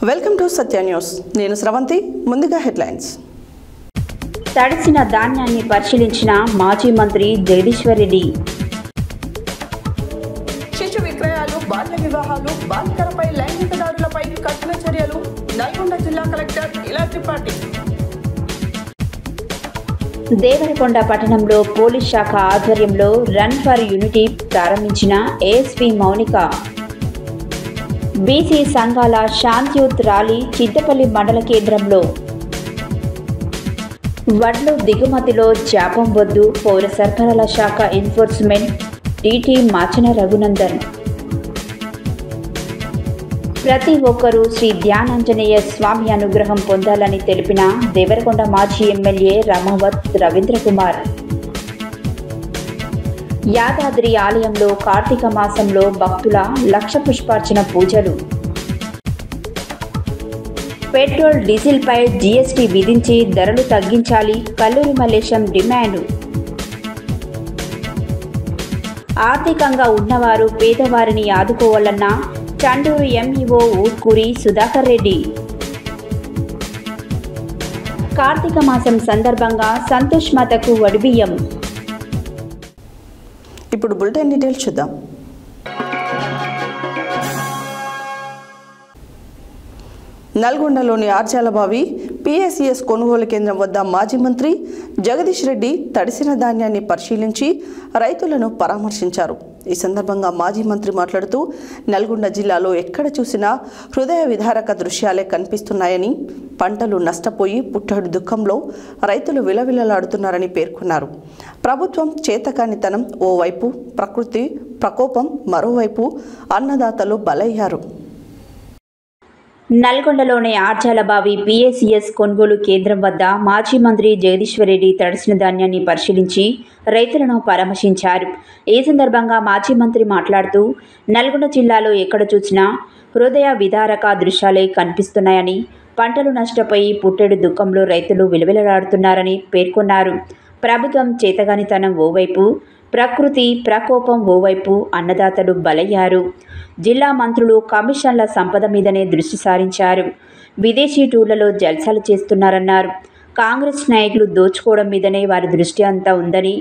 Welcome to Satya news. నేను స్రవంతి. ముందుగా headlines. తడిసిన ధాన్యాన్ని పరిశీలించిన మాజీ మంత్రి జగదీశ్వర్ రెడ్డి. శిశు విక్రయాలు, బాల్య వివాహాలు, బాలికలపై లైంగిక దాడులపై కఠిన చర్యలు. నల్గొండ జిల్లా కలెక్టర్ ఇలా త్రిపాఠి. దేవరకొండ పట్టణంలో పోలీస్ శాఖ ఆధ్వర్యంలో రన్ ఫర్ యూనిటీ ప్రారంభించిన ఏఎస్పీ మౌనిక. బీసీ సంఘాల శాంతియుత్ ర్యాలీ చిత్తపల్లి మండల కేంద్రంలో. వడ్లు దిగుమతిలో జాపం వద్దు, పౌర సరఫరాల శాఖ ఎన్ఫోర్స్మెంట్ టీటీ మాచన రఘునందన్. ప్రతి ఒక్కరూ శ్రీ ధ్యానాంజనేయ స్వామి అనుగ్రహం పొందాలని తెలిపిన దేవరకొండ మాజీ ఎమ్మెల్యే రమావత్ రవీంద్రకుమార్. యాదాద్రి ఆలయంలో కార్తీక మాసంలో భక్తుల లక్ష పుష్పార్చన పూజలు. పెట్రోల్ డీజిల్పై జీఎస్టీ విధించి ధరలు తగ్గించాలి, కల్లూరి మల్లేశం డిమాండ్. ఆర్థికంగా ఉన్నవారు పేదవారిని ఆదుకోవాలన్న చండూరు ఎంఈఓ ఊట్కూరి సుధాకర్ రెడ్డి. కార్తీక మాసం సందర్భంగా సంతోష్ మాతకు వడిబియ్యం. ఇప్పుడు బులెటిన్ డీటెయిల్స్ చూద్దాం. నల్గొండలోని ఆర్చాలబావి పిఎస్సిఎస్ కొనుగోలు కేంద్రం వద్ద మాజీ మంత్రి జగదీష్ రెడ్డి తడిసిన ధాన్యాన్ని పరిశీలించి రైతులను పరామర్శించారు. ఈ సందర్భంగా మాజీ మంత్రి మాట్లాడుతూ నల్గొండ జిల్లాలో ఎక్కడ చూసినా హృదయ విదారక దృశ్యాలే కనిపిస్తున్నాయని, పంటలు నష్టపోయి పుట్టడు దుఃఖంలో రైతులు విలవిలలాడుతున్నారని పేర్కొన్నారు. ప్రభుత్వం చేతకానితనం ఓవైపు, ప్రకృతి ప్రకోపం మరోవైపు అన్నదాతలు బలయ్యారు. నల్గొండలోని ఆర్చాలబావి పిఎస్సిఎస్ కొనుగోలు కేంద్రం వద్ద మాజీ మంత్రి జగదీశ్వర్ రెడ్డి తడిసిన ధాన్యాన్ని పరిశీలించి రైతులను పరామర్శించారు. ఈ సందర్భంగా మాజీ మంత్రి మాట్లాడుతూ నల్గొండ జిల్లాలో ఎక్కడ చూసినా హృదయ విదారక దృశ్యాలే కనిపిస్తున్నాయని, పంటలు నష్టపోయి పుట్టెడు దుఃఖంలో రైతులు విలవిలలాడుతున్నారని పేర్కొన్నారు. ప్రభుత్వం చేతగానితనం ఓవైపు, ప్రకృతి ప్రకోపం ఓవైపు అన్నదాతలు బలయ్యారు. జిల్లా మంత్రులు కమిషన్ల సంపద మీదనే దృష్టి సారించారు. విదేశీ టూర్లలో జల్సాలు చేస్తున్నారన్నారు. కాంగ్రెస్ నాయకులు దోచుకోవడం మీదనే వారి దృష్టి అంతా ఉందని,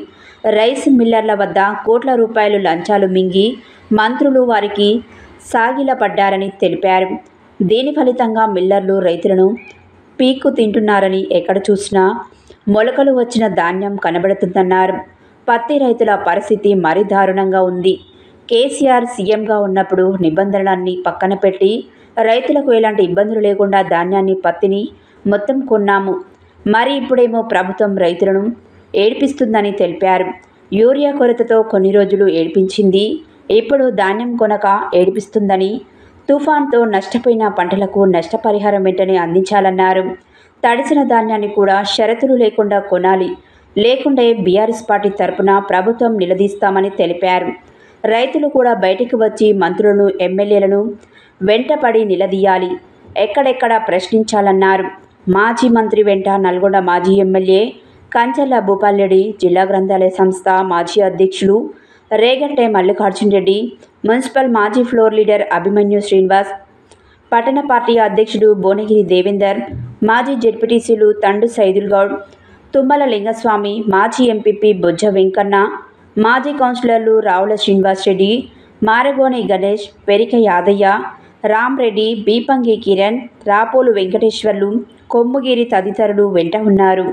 రైస్ మిల్లర్ల వద్ద కోట్ల రూపాయలు లంచాలు మింగి మంత్రులు వారికి సాగిలపడ్డారని తెలిపారు. దీని ఫలితంగా మిల్లర్లు రైతులను పీక్కు తింటున్నారని, ఎక్కడ చూసినా మొలకలు వచ్చిన ధాన్యం కనబడుతుందన్నారు. పత్తి రైతుల పరిస్థితి మరీ దారుణంగా ఉంది. కేసీఆర్ సీఎంగా ఉన్నప్పుడు నిబంధనలన్నీ పక్కన పెట్టి రైతులకు ఎలాంటి ఇబ్బందులు లేకుండా ధాన్యాన్ని, పత్తిని మొత్తం కొన్నాము. మరి ఇప్పుడేమో ప్రభుత్వం రైతులను ఏడిపిస్తుందని తెలిపారు. యూరియా కొరతతో కొన్ని రోజులు ఏడిపించింది, ఇప్పుడు ధాన్యం కొనక ఏడిపిస్తుందని, తుఫాన్తో నష్టపోయిన పంటలకు నష్టపరిహారం వెంటనే అందించాలన్నారు. తడిసిన ధాన్యాన్ని కూడా షరతులు లేకుండా కొనాలి, లేకుంటే బీఆర్ఎస్ పార్టీ తరపున ప్రభుత్వం నిలదీస్తామని తెలిపారు. రైతులు కూడా బయటికి వచ్చి మంత్రులను, ఎమ్మెల్యేలను వెంటపడి నిలదీయాలి, ఎక్కడెక్కడ ప్రశ్నించాలన్నారు. మాజీ మంత్రి వెంట నల్గొండ మాజీ ఎమ్మెల్యే కంచర్ల భూపాల్రెడ్డి, జిల్లా గ్రంథాలయ సంస్థ మాజీ అధ్యక్షులు రేగంటే మల్లికార్జున్ రెడ్డి, మున్సిపల్ మాజీ ఫ్లోర్ లీడర్ అభిమన్యు శ్రీనివాస్, పట్టణ పార్టీ అధ్యక్షుడు భువనగిరి దేవేందర్, మాజీ జెడ్పీటీసీలు తండు సైదుల్ గౌడ్, తుమ్మల లింగస్వామి, మాజీ ఎంపీపీ బొజ్జ వెంకన్న, మాజీ కౌన్సిలర్లు రావుల శ్రీనివాస్ రెడ్డి, మారగోని గణేష్, పెరిక యాదయ్య, రామ్రెడ్డి, బీపంగి కిరణ్, రాపోలు వెంకటేశ్వర్లు, కొమ్ముగిరి తదితరులు వెంట ఉన్నారు.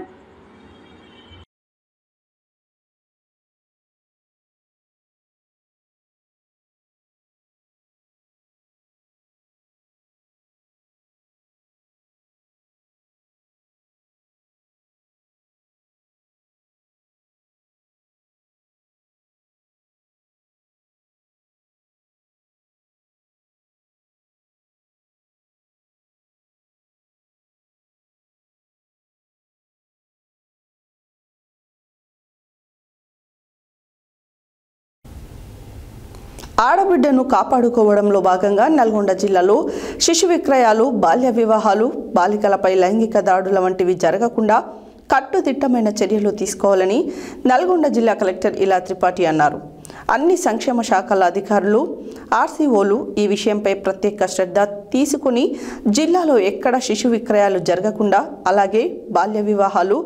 ఆడబిడ్డను కాపాడుకోవడంలో భాగంగా నల్గొండ జిల్లాలో శిశు విక్రయాలు, బాల్య వివాహాలు, బాలికలపై లైంగిక దాడుల వంటివి జరగకుండా కట్టుదిట్టమైన చర్యలు తీసుకోవాలని నల్గొండ జిల్లా కలెక్టర్ ఇలా త్రిపాఠి అన్నారు. అన్ని సంక్షేమ శాఖల అధికారులు, ఆర్సీఓలు ఈ విషయంపై ప్రత్యేక శ్రద్ధ తీసుకుని జిల్లాలో ఎక్కడ శిశు విక్రయాలు జరగకుండా, అలాగే బాల్య వివాహాలు,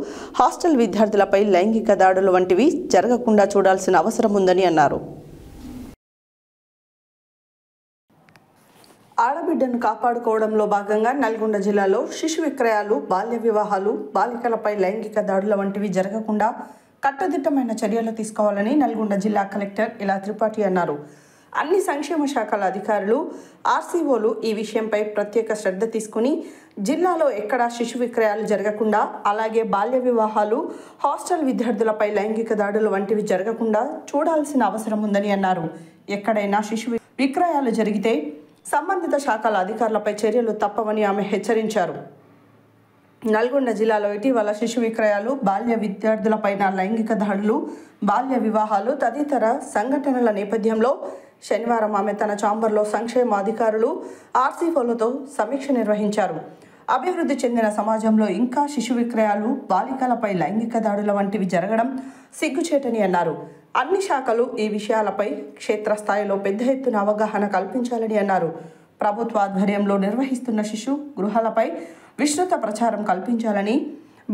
హాస్టల్ విద్యార్థులపై లైంగిక దాడులు వంటివి జరగకుండా చూడాల్సిన అవసరం ఉందని అన్నారు. ఆడబిడ్డను కాపాడుకోవడంలో భాగంగా నల్గొండ జిల్లాలో శిశు విక్రయాలు, బాల్య వివాహాలు, బాలికలపై లైంగిక దాడుల వంటివి జరగకుండా కట్టుదిట్టమైన చర్యలు తీసుకోవాలని నల్గొండ జిల్లా కలెక్టర్ ఇలా త్రిపాఠి అన్నారు. అన్ని సంక్షేమ శాఖల అధికారులు, ఆర్సీఓలు ఈ విషయంపై ప్రత్యేక శ్రద్ధ తీసుకుని జిల్లాలో ఎక్కడా శిశు విక్రయాలు జరగకుండా, అలాగే బాల్య వివాహాలు, హాస్టల్ విద్యార్థులపై లైంగిక దాడులు వంటివి జరగకుండా చూడాల్సిన అవసరం ఉందని అన్నారు. ఎక్కడైనా శిశు విక్రయాలు జరిగితే సంబంధిత శాఖల అధికారులపై చర్యలు తప్పవని ఆమె హెచ్చరించారు. నల్గొండ జిల్లాలో ఇటీవల శిశు విక్రయాలు, బాల్య విద్యార్థులపైన లైంగిక దాడులు, బాల్య వివాహాలు తదితర సంఘటనల నేపథ్యంలో శనివారం ఆమె తన ఛాంబర్లో సంక్షేమ అధికారులు, ఆర్సీఓలతో సమీక్ష నిర్వహించారు. అభివృద్ధి చెందిన సమాజంలో ఇంకా శిశు విక్రయాలు, బాలికలపై లైంగిక దాడుల వంటివి జరగడం సిగ్గుచేటని అన్నారు. అన్ని శాఖలు ఈ విషయాలపై క్షేత్రస్థాయిలో పెద్ద ఎత్తున అవగాహన కల్పించాలని అన్నారు. ప్రభుత్వ ఆధ్వర్యంలో నిర్వహిస్తున్న శిశు గృహాలపై విస్తృత ప్రచారం కల్పించాలని,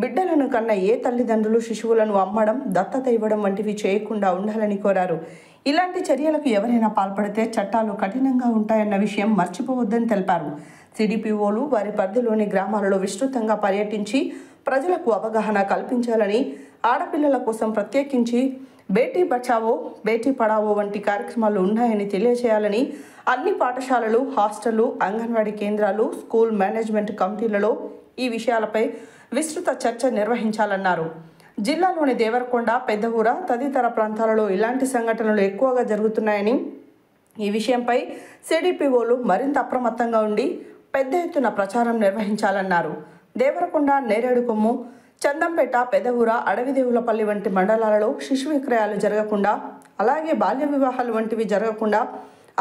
బిడ్డలను కన్న ఏ తల్లిదండ్రులు శిశువులను అమ్మడం, దత్తత ఇవ్వడం వంటివి చేయకుండా ఉండాలని కోరారు. ఇలాంటి చర్యలకు ఎవరైనా పాల్పడితే చట్టాలు కఠినంగా ఉంటాయన్న విషయం మర్చిపోవద్దని తెలిపారు. సిడిపిఓలు వారి పరిధిలోని గ్రామాలలో విస్తృతంగా పర్యటించి ప్రజలకు అవగాహన కల్పించాలని, ఆడపిల్లల కోసం ప్రత్యేకించి బేటీ బచావో, బేటీ పడావో వంటి కార్యక్రమాలు ఉన్నాయని తెలియజేయాలని, అన్ని పాఠశాలలు, హాస్టళ్లు, అంగన్వాడీ కేంద్రాలు, స్కూల్ మేనేజ్మెంట్ కమిటీలలో ఈ విషయాలపై విస్తృత చర్చ నిర్వహించాలన్నారు. జిల్లాలోని దేవరకొండ, పెద్దఊర తదితర ప్రాంతాలలో ఇలాంటి సంఘటనలు ఎక్కువగా జరుగుతున్నాయని, ఈ విషయంపై సిడిపిఓలు మరింత అప్రమత్తంగా ఉండి పెద్ద ఎత్తున ప్రచారం నిర్వహించాలన్నారు. దేవరకొండ, నేరేడుకొమ్ము, చందంపేట, పెదవుర, అడవిదేవులపల్లి వంటి మండలాలలో శిశు విక్రయాలు జరగకుండా, అలాగే బాల్య వివాహాలు వంటివి జరగకుండా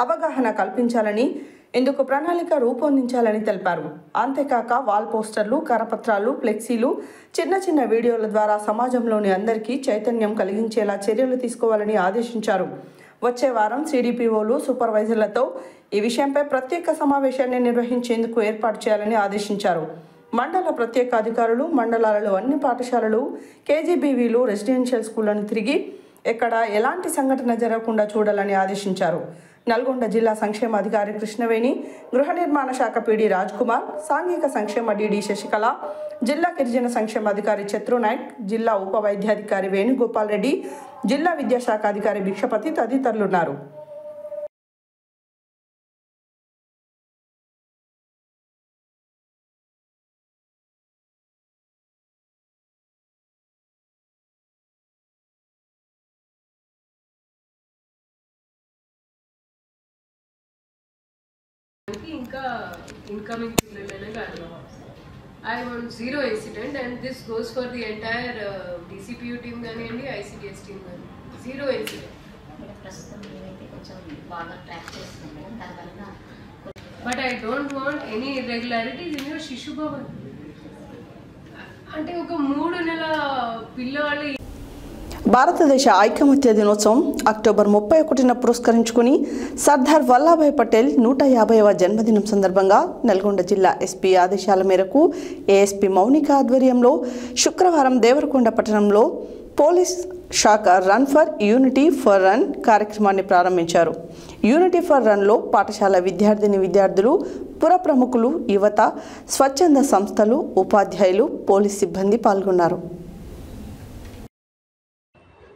అవగాహన కల్పించాలని, ఇందుకు ప్రణాళిక రూపొందించాలని తెలిపారు. అంతేకాక వాల్ పోస్టర్లు, కరపత్రాలు, ఫ్లెక్సీలు, చిన్న చిన్న వీడియోల ద్వారా సమాజంలోని అందరికీ చైతన్యం కలిగించేలా చర్యలు తీసుకోవాలని ఆదేశించారు. వచ్చే వారం సిడిపిఓలు, సూపర్వైజర్లతో ఈ విషయంపై ప్రత్యేక సమావేశాన్ని నిర్వహించేందుకు ఏర్పాటు చేయాలని ఆదేశించారు. మండల ప్రత్యేక అధికారులు మండలాలలో అన్ని పాఠశాలలు, కేజీబీవీలు, రెసిడెన్షియల్ స్కూళ్లను తిరిగి ఎక్కడ ఎలాంటి సంఘటన జరగకుండా చూడాలని ఆదేశించారు. నల్గొండ జిల్లా సంక్షేమ అధికారి కృష్ణవేణి, గృహ నిర్మాణ శాఖ పీడీ రాజ్ కుమార్, సాంఘిక సంక్షేమ డీడీ శశికళ, జిల్లా గిరిజన సంక్షేమ అధికారి చత్రునాయక్, జిల్లా ఉప వైద్యాధికారి వేణుగోపాల్ రెడ్డి, జిల్లా విద్యాశాఖ అధికారి భిక్షపతి తదితరులున్నారు. ఇంకా ఇన్కమింగ్ పిల్లలనే కాదు. I want zero incident and this goes for the entire DCPU team కానివ్వండి, ICDS team కానీ. Zero incident. But I don't want any irregularities in your శిశు భవన్. అంటే ఒక 3 నెలల పిల్లవాళ్ళు. భారతదేశ ఐకమత్య దినోత్సవం అక్టోబర్ 31న పురస్కరించుకుని సర్దార్ వల్లభాయ్ పటేల్ 150వ జన్మదినం సందర్భంగా నల్గొండ జిల్లా ఎస్పీ ఆదేశాల మేరకు ఏఎస్పీ మౌనిక ఆధ్వర్యంలో శుక్రవారం దేవరకొండ పట్టణంలో పోలీస్ శాఖ run for unity for run కార్యక్రమాన్ని ప్రారంభించారు. యూనిటీ ఫర్ రన్లో పాఠశాల విద్యార్థులు, పుర ప్రముఖులు, యువత, స్వచ్ఛంద సంస్థలు, ఉపాధ్యాయులు, పోలీస్ సిబ్బంది పాల్గొన్నారు.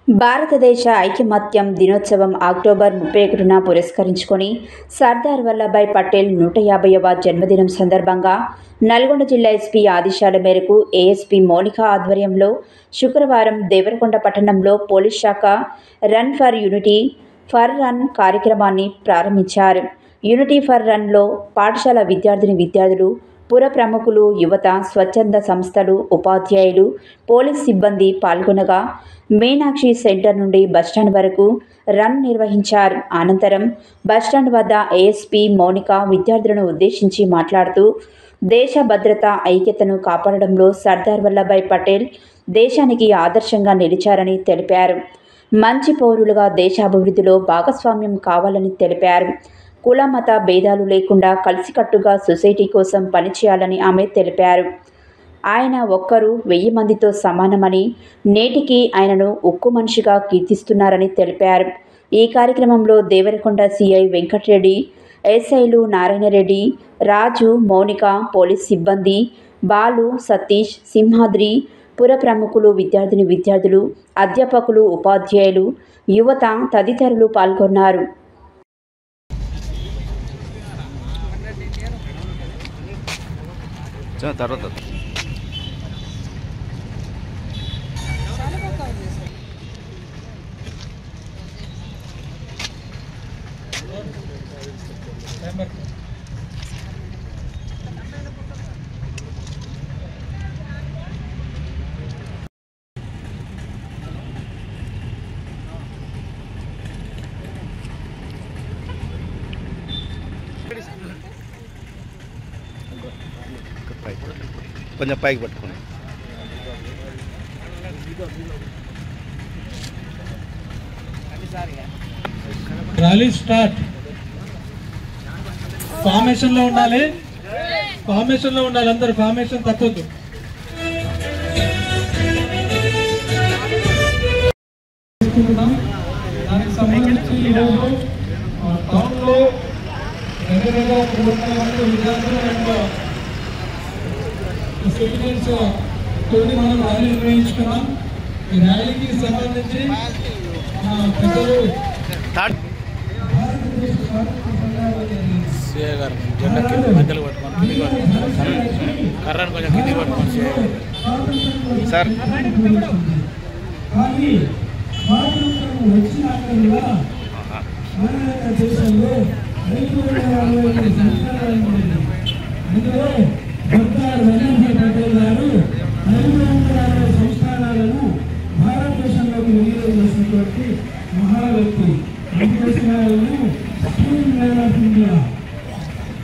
భారతదేశ ఐకమత్యం దినోత్సవం అక్టోబర్ 31న పురస్కరించుకొని సర్దార్ వల్లభాయ్ పటేల్ 150వ జన్మదినం సందర్భంగా నల్గొండ జిల్లా ఎస్పీ ఆదేశాల మేరకు ఏఎస్పీ మౌనిక ఆధ్వర్యంలో శుక్రవారం దేవరకొండ పట్టణంలో పోలీస్ శాఖ run for unity for run కార్యక్రమాన్ని ప్రారంభించారు. యూనిటీ ఫర్ రన్లో పాఠశాల విద్యార్థులు, పుర ప్రముఖులు, యువత, స్వచ్ఛంద సంస్థలు, ఉపాధ్యాయులు, పోలీస్ సిబ్బంది పాల్గొనగా మీనాక్షి సెంటర్ నుండి బస్టాండ్ వరకు రన్ నిర్వహించారు. అనంతరం బస్టాండ్ వద్ద ఏఎస్పీ మౌనిక విద్యార్థులను ఉద్దేశించి మాట్లాడుతూ దేశ భద్రత ఐక్యతను కాపాడడంలో సర్దార్ వల్లభాయ్ పటేల్ దేశానికి ఆదర్శంగా నిలిచారని తెలిపారు. మంచి పౌరులుగా దేశాభివృద్ధిలో భాగస్వామ్యం కావాలని తెలిపారు. కుల మత భేదాలు లేకుండా కలిసికట్టుగా సొసైటీ కోసం పనిచేయాలని ఆమె తెలిపారు. ఆయన ఒక్కరు 1000 మందితో సమానమని, నేటికి ఆయనను ఉక్కు మనిషిగా కీర్తిస్తున్నారని తెలిపారు. ఈ కార్యక్రమంలో దేవరకొండ సిఐ వెంకటరెడ్డి, ఎస్ఐలు నారాయణరెడ్డి, రాజు, మౌనిక, పోలీస్ సిబ్బంది, బాలు, సతీష్, సింహాద్రి, పుర ప్రముఖులు, విద్యార్థులు, అధ్యాపకులు, ఉపాధ్యాయులు, యువత తదితరులు పాల్గొన్నారు. కొంచెం పైకి పట్టుకోండి. Rally start. ఫార్మేషన్ లో ఉండాలి, అందరు ఫార్మేషన్ తప్పొద్దు. దానికి సంబంధించి ఈరోజు టౌన్ లో దగ్గరగా 30 మంది విద్యార్థులు సిటిజన్స్ తోటి మనం ర్యాలీ నిర్వహించుకున్నాం. ఈ ర్యాలీకి సంబంధించి పెద్దలు సార్ దేశంలో అందులో సర్దార్ వల్లభాయ్ పటేల్ గారు 560 సంస్థానాలను భారతదేశంలోకి విలీనం చేసినటువంటి మహా వ్యక్తి. స్టీల్ మ్యాన్ ఆఫ్ ఇండియా,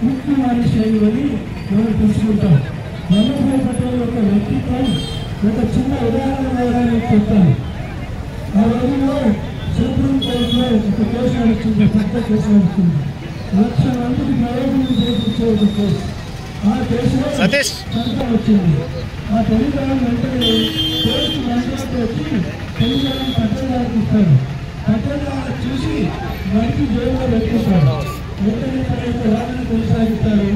ఉక్కు మనిషి అని మనం తెలుసుకుంటాం. వల్లభాయ్ పటేల్ యొక్క వ్యక్తిత్వం ఒక చిన్న ఉదాహరణ చెప్తాను. ఆ రోజుల్లో సుప్రీం కోర్టులో ఒక కేసు నడుస్తుంది, పెద్ద కేసు నడుస్తుంది. 1,00,000 మందికి ప్రయోజనం చేయించే ఒక కేసు. ఆ కేసులో సంతం వచ్చింది. ఆ టెలిగ్రామ్ వెంటనే కోర్టు మంత్రులకు వచ్చి టెలిగ్రామ్ పటేల్ గారికి ఇస్తాడు. పటేల్ గారు చూసి వారికి జైల్లో పెట్టిస్తాడు. వెంటనే తన యొక్క వాదన కొనసాగిస్తారు.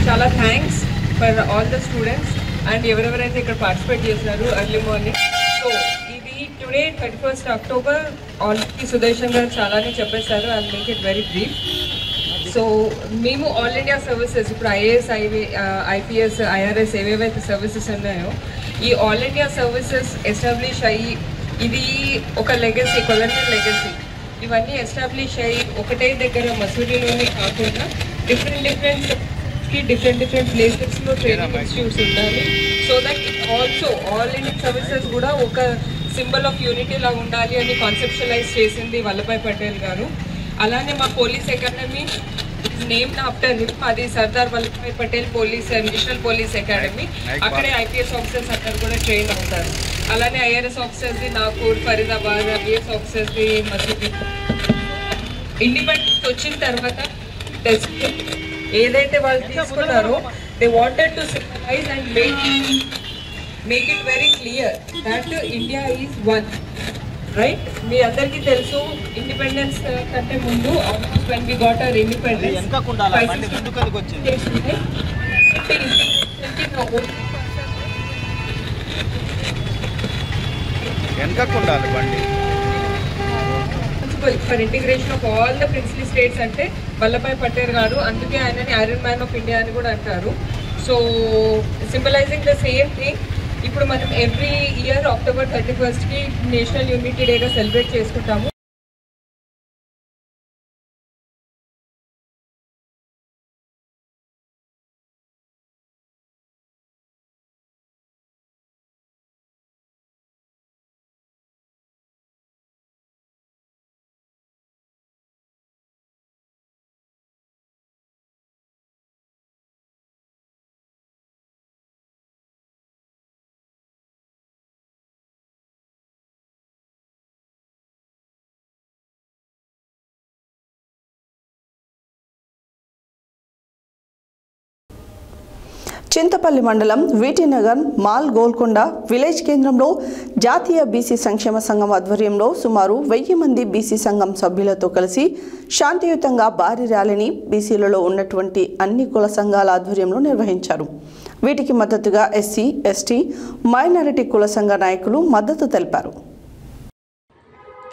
చాలా thanks for all the students and ఎవరెవరైతే ఇక్కడ పార్టిసిపేట్ చేశారు ఎర్లీ మార్నింగ్. సో ఇది today 31st October already Sudarshan గారు చాలానే చెప్పేశారు. I make it very brief. So మేము ఆల్ ఇండియా సర్వీసెస్ ఇప్పుడు ఐఏఎస్, ఐపీఎస్, ఐఆర్ఎస్ ఏవేవైతే సర్వీసెస్ ఉన్నాయో ఈ ఆల్ ఇండియా సర్వీసెస్ ఎస్టాబ్లిష్ అయ్యి ఇది ఒక లెగసీ, కొలనియల్ లెగసీ. ఇవన్నీ ఎస్టాబ్లిష్ అయ్యి ఒకటే దగ్గర మసూరీలోనే కాకుండా డిఫరెంట్ ప్లేసెస్లో ట్రైనింగ్ ఇన్స్టిట్యూట్స్ ఉండాలి. So that also all India services కూడా ఒక సింబల్ ఆఫ్ యూనిటీ లాగా ఉండాలి అని కాన్సెప్షువలైజ్ చేసింది వల్లభాయ్ పటేల్ గారు. అలానే మా police academy named after him. అది Sardar Vallabhbhai Patel national police academy. అక్కడే ఐపీఎస్ ఆఫీసర్స్ అక్కడ కూడా ట్రైన్ అవుతారు. అలానే ఐఆర్ఎస్ ఆఫీసర్స్ది నాగపూర్, ఫరీదాబాద్, ఐఏఎస్ ఆఫీసర్స్ది మసూరి. ఇండిపెండెన్స్ వచ్చిన తర్వాత ఏదైతే వాళ్ళు తీసుకున్నారో they wanted to symbolize and make it very clear that India is one. Right, మీ అందరికీ తెలుసు ఇండిపెండెన్స్ కంటే ముందు almost when we got our independence వెనకకుండాలి బండి. For integration of all the princely states అంటే వల్లభాయ్ పటేల్ గారు, అందుకే ఆయనని ఐరన్ మ్యాన్ ఆఫ్ ఇండియా అని కూడా అంటారు. So symbolizing the same thing. ఇప్పుడు మనం ఎవ్రీ ఇయర్ అక్టోబర్ 31కి నేషనల్ యూనిటీ డేగా సెలబ్రేట్ చేసుకుంటాము. చింతపల్లి మండలం వీటీనగర్ మాల్ గోల్కొండ విలేజ్ కేంద్రంలో జాతీయ బీసీ సంక్షేమ సంఘం ఆధ్వర్యంలో సుమారు 1000 మంది బీసీ సంఘం సభ్యులతో కలిసి శాంతియుతంగా భారీ ర్యాలీని బీసీలలో ఉన్నటువంటి అన్ని కుల సంఘాల ఆధ్వర్యంలో నిర్వహించారు. వీటికి మద్దతుగా ఎస్సీ, ఎస్టీ, మైనారిటీ కుల సంఘ నాయకులు మద్దతు తెలిపారు.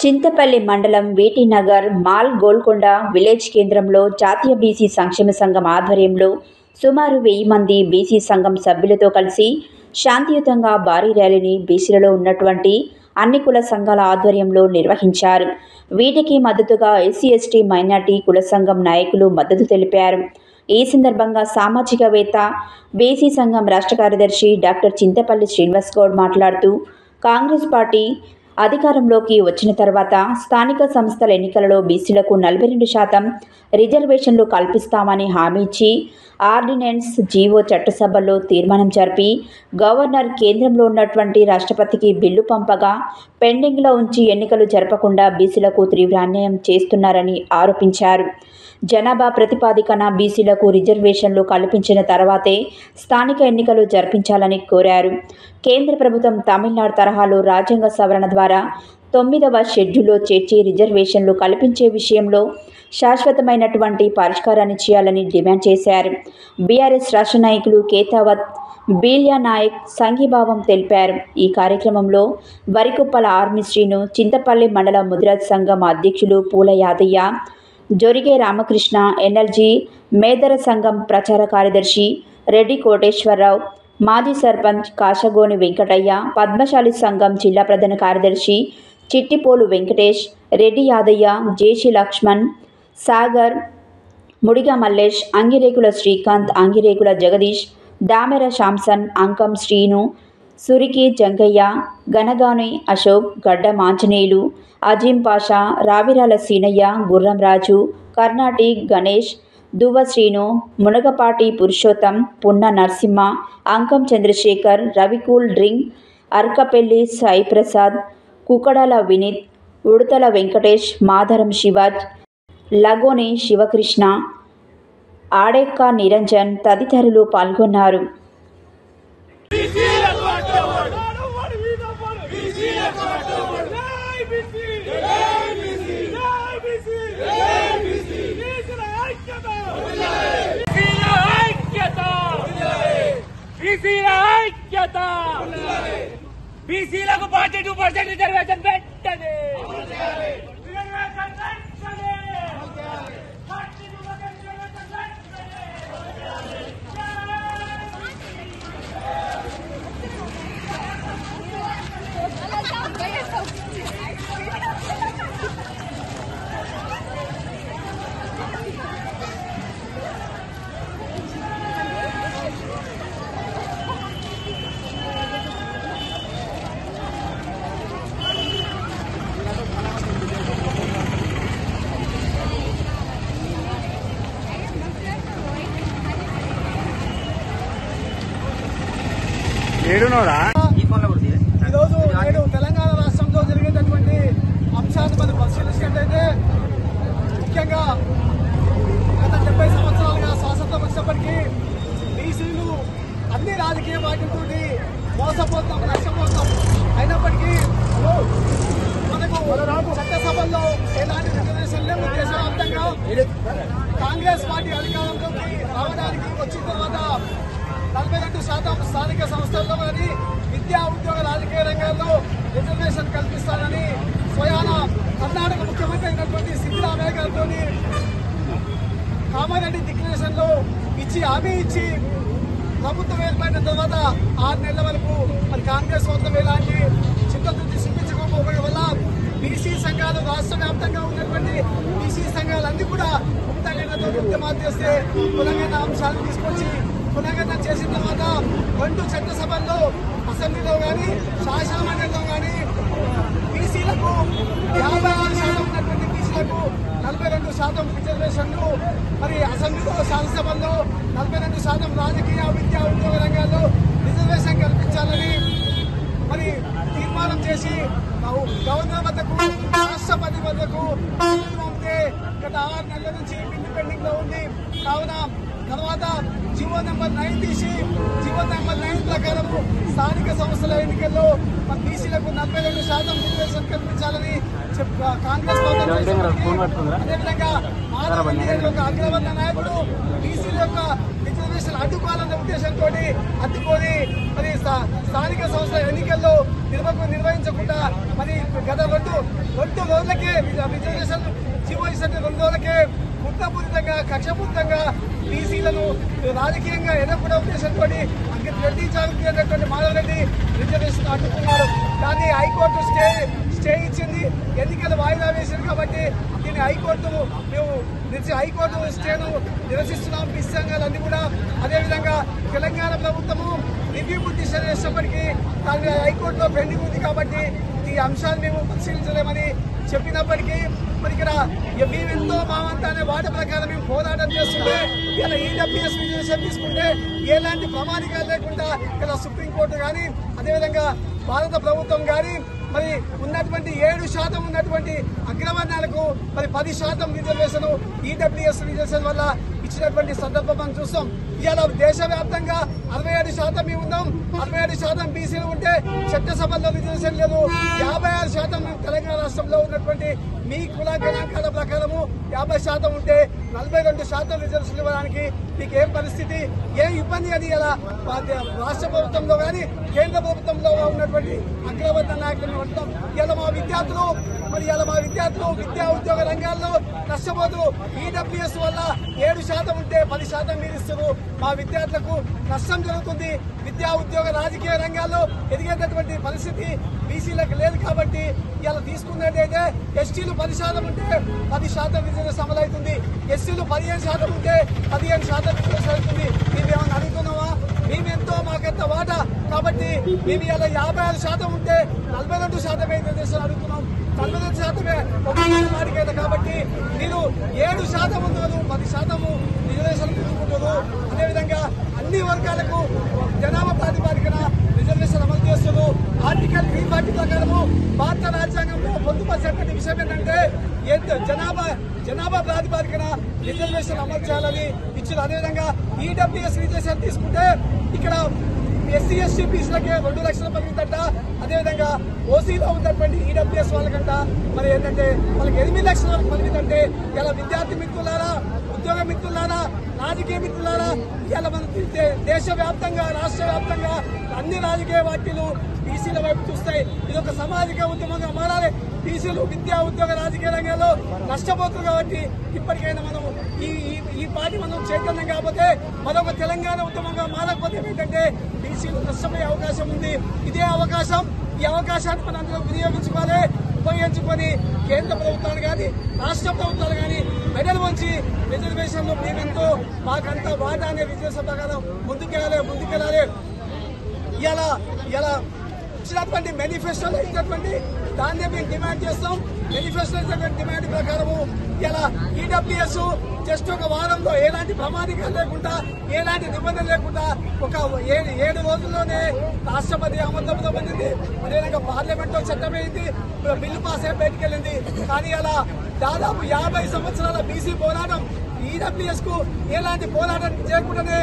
చింతపల్లి మండలం వీటీనగర్ మాల్ గోల్కొండ విలేజ్ కేంద్రంలో జాతీయ బీసీ సంక్షేమ సంఘం ఆధ్వర్యంలో సుమారు 1000 మంది బీసీ సంఘం సభ్యులతో కలిసి శాంతియుతంగా భారీ ర్యాలీని బీసీలలో ఉన్నటువంటి అన్ని కుల సంఘాల ఆధ్వర్యంలో నిర్వహించారు. వీటికి మద్దతుగా ఎస్సీ, ఎస్టీ, మైనార్టీ కుల సంఘం నాయకులు మద్దతు తెలిపారు. ఈ సందర్భంగా సామాజికవేత్త బీసీ సంఘం రాష్ట్ర కార్యదర్శి డాక్టర్ చింతపల్లి శ్రీనివాస్ గౌడ్ మాట్లాడుతూ కాంగ్రెస్ పార్టీ అధికారంలోకి వచ్చిన తర్వాత స్థానిక సంస్థల ఎన్నికలలో బీసీలకు 42% రిజర్వేషన్లు కల్పిస్తామని హామీ ఇచ్చి ఆర్డినెన్స్, జీవో చట్టసభల్లో తీర్మానం జరిపి గవర్నర్ కేంద్రంలో ఉన్నటువంటి రాష్ట్రపతికి బిల్లు పంపగా పెండింగ్లో ఉంచి ఎన్నికలు జరపకుండా బీసీలకు తీవ్ర అన్యాయం చేస్తున్నారని ఆరోపించారు. జనాభా ప్రతిపాదికన బీసీలకు రిజర్వేషన్లు కల్పించిన తర్వాతే స్థానిక ఎన్నికలు జరిపించాలని కోరారు. కేంద్ర ప్రభుత్వం తమిళనాడు తరహాలో రాజ్యాంగ సవరణ ద్వారా 9వ షెడ్యూల్లో చేర్చి రిజర్వేషన్లు కల్పించే విషయంలో శాశ్వతమైనటువంటి పరిష్కారాన్ని చేయాలని డిమాండ్ చేశారు. బీఆర్ఎస్ రాష్ట్ర నాయకులు కేతావత్, బీల్యా నాయక్ సంఘీభావం తెలిపారు. ఈ కార్యక్రమంలో వరికుప్పల ఆర్మీ శ్రీను, చింతపల్లి మండల ముదిరాజ్ సంఘం అధ్యక్షులు పూల యాదయ్య, జొరిగే రామకృష్ణ, ఎన్ఎల్జీ మేదర సంఘం ప్రచార కార్యదర్శి రెడ్డి కోటేశ్వరరావు, మాజీ సర్పంచ్ కాశగోని వెంకటయ్య, పద్మశాలి సంఘం జిల్లా ప్రధాన కార్యదర్శి చిట్టిపోలు వెంకటేష్, రెడ్డి యాదయ్య, జేషి లక్ష్మణ్, సాగర్, ముడిగా మల్లేష్, అంగిరేకుల శ్రీకాంత్, అంగిరేకుల జగదీష్, దామెర శాంసన్, అంకం శ్రీను, సురికి జంగయ్య, గనగాని అశోక్, గడ్డ ఆంజనేయులు, అజీం పాషా, రావిరాల సీనయ్య, గుర్రం రాజు, కర్ణాటి గణేష్, దువ్వ శ్రీను, మునగపాటి పురుషోత్తం, పున్న నరసింహ, అంకం చంద్రశేఖర్, రవికూల్ డ్రింగ్, అర్కపెల్లి సాయిప్రసాద్, కుకడాల వినీత్, ఉడతల వెంకటేష్, మాధరం శివాజ్, లగోని శివకృష్ణ, ఆడెక్క నిరంజన్ తదితరులు పాల్గొన్నారు. బీసీలకు 42% రిజర్వేషన్ పెట్టండి. ఈరోజు నేడు తెలంగాణ రాష్ట్రంలో జరిగేటటువంటి అంశాన్ని మనం పరిశీలించినట్లయితే ముఖ్యంగా గత 70 సంవత్సరాలుగా స్వాతంత్రం వచ్చినప్పటికీ బీసీలు అన్ని రాజకీయ పార్టీలతోటి మోసపోతాం, నష్టపోతాం. అయినప్పటికీ మనకు చట్టసభల్లో ఎలాంటి రిజర్వేషన్ లేవు. దేశవ్యాప్తంగా కాంగ్రెస్ పార్టీ అధికారంలోకి రావడానికి వచ్చిన తర్వాత 42% స్థానిక సంస్థల్లో కానీ విద్యా ఉద్యోగ రాజకీయ రంగాల్లో రిజర్వేషన్ కల్పిస్తానని స్వయాన కర్ణాటక ముఖ్యమంత్రి అయినటువంటి సిద్ధరామయ్య గారితో కామారెడ్డి డిక్లరేషన్ లో హామీ ఇచ్చి ప్రభుత్వం ఏర్పడిన తర్వాత 6 నెలల వరకు మరి కాంగ్రెస్ మొత్తం ఎలాంటి చిత్తశుద్ధి చూపించకపోవడం వల్ల బీసీ సంఘాలు రాష్ట్ర వ్యాప్తంగా ఉన్నటువంటి బీసీ సంఘాలన్నీ కూడా ముక్తంగా ఉద్యమాలు చేస్తే కులంగన అంశాలను తీసుకొచ్చి కులంగన చేసిన తర్వాత 2 చట్టసభల్లో అసెంబ్లీలో కానీ శాసన మండలిలో కానీ బీసీలకు 56% ఉన్నటువంటి బీసీలకు 42% రిజర్వేషన్లు మరి అసెంబ్లీలో శాసనసభల్లో 42% రాజకీయ విద్యా ఉద్యోగ రంగాల్లో రిజర్వేషన్ కల్పించాలని మరి తీర్మానం చేసి గవర్నర్ వద్దకు రాష్ట్రపతి వద్దకు పంపితే గత 6 నెలల నుంచి పెండింగ్ లో ఉంది. కావున తర్వాత జీవో నెంబర్ 9 తీసి జీవో నెంబర్ 9 ప్రకారం స్థానిక సంస్థల ఎన్నికల్లో బీసీలకు 42% రిజర్వేషన్ కల్పించాలని కాంగ్రెస్ అదేవిధంగా ఒక అగ్రవర్ణ నాయకుడు బీసీల యొక్క రిజర్వేషన్ అడ్డుకోవాలన్న ఉద్దేశంతో అడ్డుకొని మరి స్థానిక సంస్థల ఎన్నికల్లో నిర్వహించకుండా మరి గత రెండు రోజులకే రిజర్వేషన్ జీవో ఇస్తే 2 రోజులకే కుట్రపూరితంగా కక్షపూరితంగా బీసీలను రాజకీయంగా ఎదుర్కొనే ఉద్దేశంతో గెలిపించాలనుకునేటువంటి మాధవరెడ్డి రిజర్వేషన్ అడ్డుకున్నారు. కానీ హైకోర్టు స్టే ఇచ్చింది, ఎన్నికలు వాయిదా వేసింది. కాబట్టి దీన్ని హైకోర్టు స్టేను నిరసిస్తున్నాం బీసీ సంఘాలన్నీ కూడా. అదేవిధంగా తెలంగాణ ప్రభుత్వము రివ్యూ పిటిషన్ చేసినప్పటికీ దాని హైకోర్టులో పెండింగ్ ఉంది. కాబట్టి ఈ అంశాన్ని మేము పరిశీలించలేమని చెప్పినప్పటికీ మరి ఇక్కడ మేమెంతో మావంతా అనే వాటి ప్రకారం మేము పోరాటం చేస్తుంటే ఇలా ఈడబ్ల్యూఎస్ రిజర్వేషన్ తీసుకుంటే ఎలాంటి ప్రమాణికాలు లేకుండా ఇలా సుప్రీంకోర్టు కానీ అదేవిధంగా భారత ప్రభుత్వం కానీ మరి ఉన్నటువంటి 7% ఉన్నటువంటి అగ్రవర్ణాలకు మరి 10% రిజర్వేషన్ ఈడబ్ల్యూఎస్ రిజర్వేషన్ వల్ల ఇచ్చినటువంటి సందర్భం మనం చూస్తాం. ఇవాళ దేశవ్యాప్తంగా 67% మేము ఉన్నాం, 67% బీసీలు ఉంటే చట్టసభల్లో రిజర్వేషన్ లేదు. 56% మేము తెలంగాణ రాష్ట్రంలో ఉన్నటువంటి మీ కుల గణాంకాల ప్రకారము 50% ఉంటే 42% రిజర్వేషన్ ఇవ్వడానికి మీకు ఏం పరిస్థితి, ఏం ఇబ్బంది అని ఇలా రాష్ట్ర ప్రభుత్వంలో కానీ కేంద్ర ప్రభుత్వంలో ఉన్నటువంటి అగ్రవర్ణ నాయకులను అంటాం. ఇలా మా విద్యార్థులు విద్యా ఉద్యోగ రంగాల్లో నష్టపోతూ ఈడబ్ల్యూఎస్ వల్ల 7% ఉంటే 10% మీరు ఇస్తారు. మా విద్యార్థులకు నష్టం జరుగుతుంది. విద్యా ఉద్యోగ రాజకీయ రంగాల్లో ఎదిగేటటువంటి పరిస్థితి బీసీలకు లేదు. కాబట్టి ఇలా తీసుకున్నట్టయితే ఎస్టీలు 10% ఉంటే 10% రిజర్వేషన్ అమలు అవుతుంది. ఎస్సీలు 15% ఉంటే 15% రిజర్వేషన్ అవుతుంది. మేమేమన్నా అడుగుతున్నామా? మేమెంతో మాకెంత వాటా. కాబట్టి మేము ఇలా 56% ఉంటే 42% రిజర్వేషన్ అడుగుతున్నాం. 42% వాడికైతే కాబట్టి మీరు 7% ఉన్నారు, 10% రిజర్వేషన్ తీసుకుంటారు. అదేవిధంగా అన్ని వర్గాలకు జనాభా ప్రాతిపదికన రిజర్వేషన్ అమలు చేస్తున్నారు. ఆర్టికల్ 340 ప్రకారము భారత రాజ్యాంగంలో పొందుపరిచేటువంటి విషయం ఏంటంటే జనాభా ప్రాతిపదికన రిజర్వేషన్ అమలు చేయాలని ఇచ్చారు. అదేవిధంగా ఈడబ్ల్యూఎస్ రిజర్వేషన్ తీసుకుంటే ఇక్కడ ఎస్సీ ఎస్టీ బీసీలకే 2 లక్షల పరిమితంట. అదేవిధంగా ఓసీలో ఉన్నటువంటి ఈడబ్ల్యూఎస్ వాళ్ళకంట మరి ఏంటంటే వాళ్ళకి 8 లక్షల పరిమితంటే ఇలా విద్యార్థి మిత్రులారా, ఉద్యోగ మిత్రులారా, రాజకీయ మిత్రులారా ఇలా మన దేశవ్యాప్తంగా రాష్ట్ర వ్యాప్తంగా అన్ని రాజకీయ పార్టీలు బీసీల వైపు చూస్తాయి. ఇది ఒక సామాజిక ఉద్యమంగా మారాలి. బీసీలు విద్యా ఉద్యోగ రాజకీయ రంగంలో నష్టపోతున్నారు. కాబట్టి ఇప్పటికైనా మనం ఈ పార్టీ మనం చైతన్యం కాకపోతే మరొక తెలంగాణ ఉద్యమంగా మారకపోతే ఏంటంటే బీసీలు నష్టపోయే అవకాశం ఉంది. ఈ అవకాశాన్ని మనం అందరూ ఉపయోగించుకొని కేంద్ర ప్రభుత్వాలు కానీ రాష్ట్ర ప్రభుత్వాలు కానీ మెడల్ వంచి రిజర్వేషన్లు మేమెంతో మాకంతా వాటా అనే రిజర్వేషన్ ప్రకారం ముందుకెళ్ళాలి. ఇలా ఇచ్చినటువంటి మేనిఫెస్టోలో ఇచ్చినటువంటి దాన్ని మేము డిమాండ్ చేస్తాం. మేనిఫెస్టో ఇచ్చినటువంటి డిమాండ్ ప్రకారము ఇలా ఈడబ్ల్యూఎస్ జస్ట్ ఒక వారంలో ఎలాంటి ప్రమాణికాలు లేకుండా ఎలాంటి నిబంధనలు లేకుండా ఒక 7 రోజుల్లోనే రాష్ట్రపతి ఆమోదంతో పొందింది. అదేవిధంగా పార్లమెంట్ లో చట్టమైంది, బిల్లు పాస్ అయి బయటికి వెళ్ళింది. కానీ అలా దాదాపు 50 సంవత్సరాల బీసీ పోరాటం ఈడబ్ల్యూఎస్ కు ఎలాంటి పోరాటం చేయకుండానే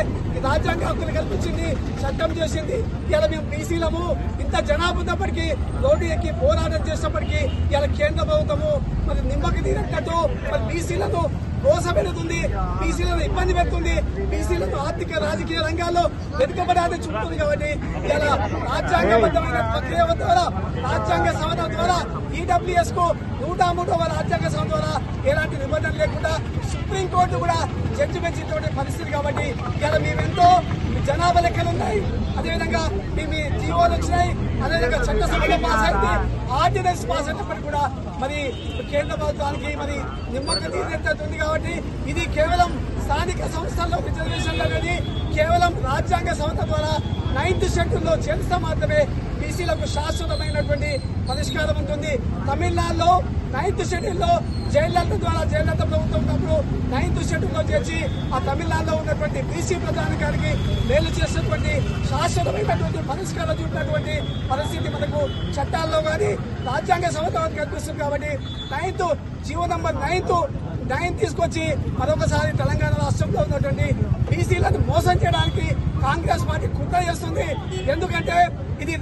రాజ్యాంగ హక్కులు కల్పించింది, చట్టం చేసింది. ఇలా మేము బీసీలము ఇంత జనాభా ఉన్నప్పటికీ రోడ్డు ఎక్కి పోరాటం చేసినప్పటికీ ఇలా కేంద్ర ప్రభుత్వము మరి నిమ్మకి నీరెట్టినట్టు మరి బీసీలను మోసపెడుతుంది, బీసీలను ఇబ్బంది పెడుతుంది, బీసీలను ఆర్థిక రాజకీయ రంగాల్లో వెనుకబడాలని చూపుతుంది. కాబట్టి ఇలా రాజ్యాంగబద్ధమైన ప్రక్రియ ద్వారా రాజ్యాంగ సవరణ ద్వారా ఈడబ్ల్యూఎస్ కు 103వ రాజ్యాంగ సవరణ ద్వారా ఎలాంటి నిబంధనలు లేకుండా సుప్రీంకోర్టు కూడా జడ్జిమెంట్ ఇచ్చేటువంటి పరిస్థితి. కాబట్టి ఇలా మేమెంతో జనాభా లెక్కలు ఉన్నాయి, అదేవిధంగా మేము జీవోలు వచ్చినాయి, అదేవిధంగా చట్టసభలో పాస్ అయింది, ఆర్డినెన్స్ పాస్ అయినప్పటికీ కూడా మరి కేంద్ర ప్రభుత్వానికి మరి నిమ్మకం తీసేస్తుంది. కాబట్టి ఇది కేవలం స్థానిక సంస్థల్లో రిజర్వేషన్లు అనేది కేవలం రాజ్యాంగ సంస్థ ద్వారా 9th షెడ్యూల్లో చేస్తే మాత్రమే బీసీలకు శాశ్వతమైనటువంటి పరిష్కారం ఉంటుంది. తమిళనాడులో 9th షెడ్యూల్లో జయలలిత ద్వారా జయలలిత ప్రభుత్వం ఉన్నప్పుడు 9th షెడ్యూల్లో చేర్చి ఆ తమిళనాడులో ఉన్నటువంటి బీసీ ప్రధానికానికి మేలు చేసినటువంటి శాశ్వతమైనటువంటి పరిష్కారం చూపినటువంటి పరిస్థితి మనకు చట్టాల్లో కానీ రాజ్యాంగ సంస్థ కనిపిస్తుంది. కాబట్టి 9th జీవో నంబర్ 9 తీసుకొచ్చి మరొకసారి తెలంగాణ రాష్ట్రంలో ఉన్నటువంటి బీసీలను మోసం చేయడానికి కాంగ్రెస్ పార్టీ కుట్ర చేస్తుంది. ఎందుకంటే ఇది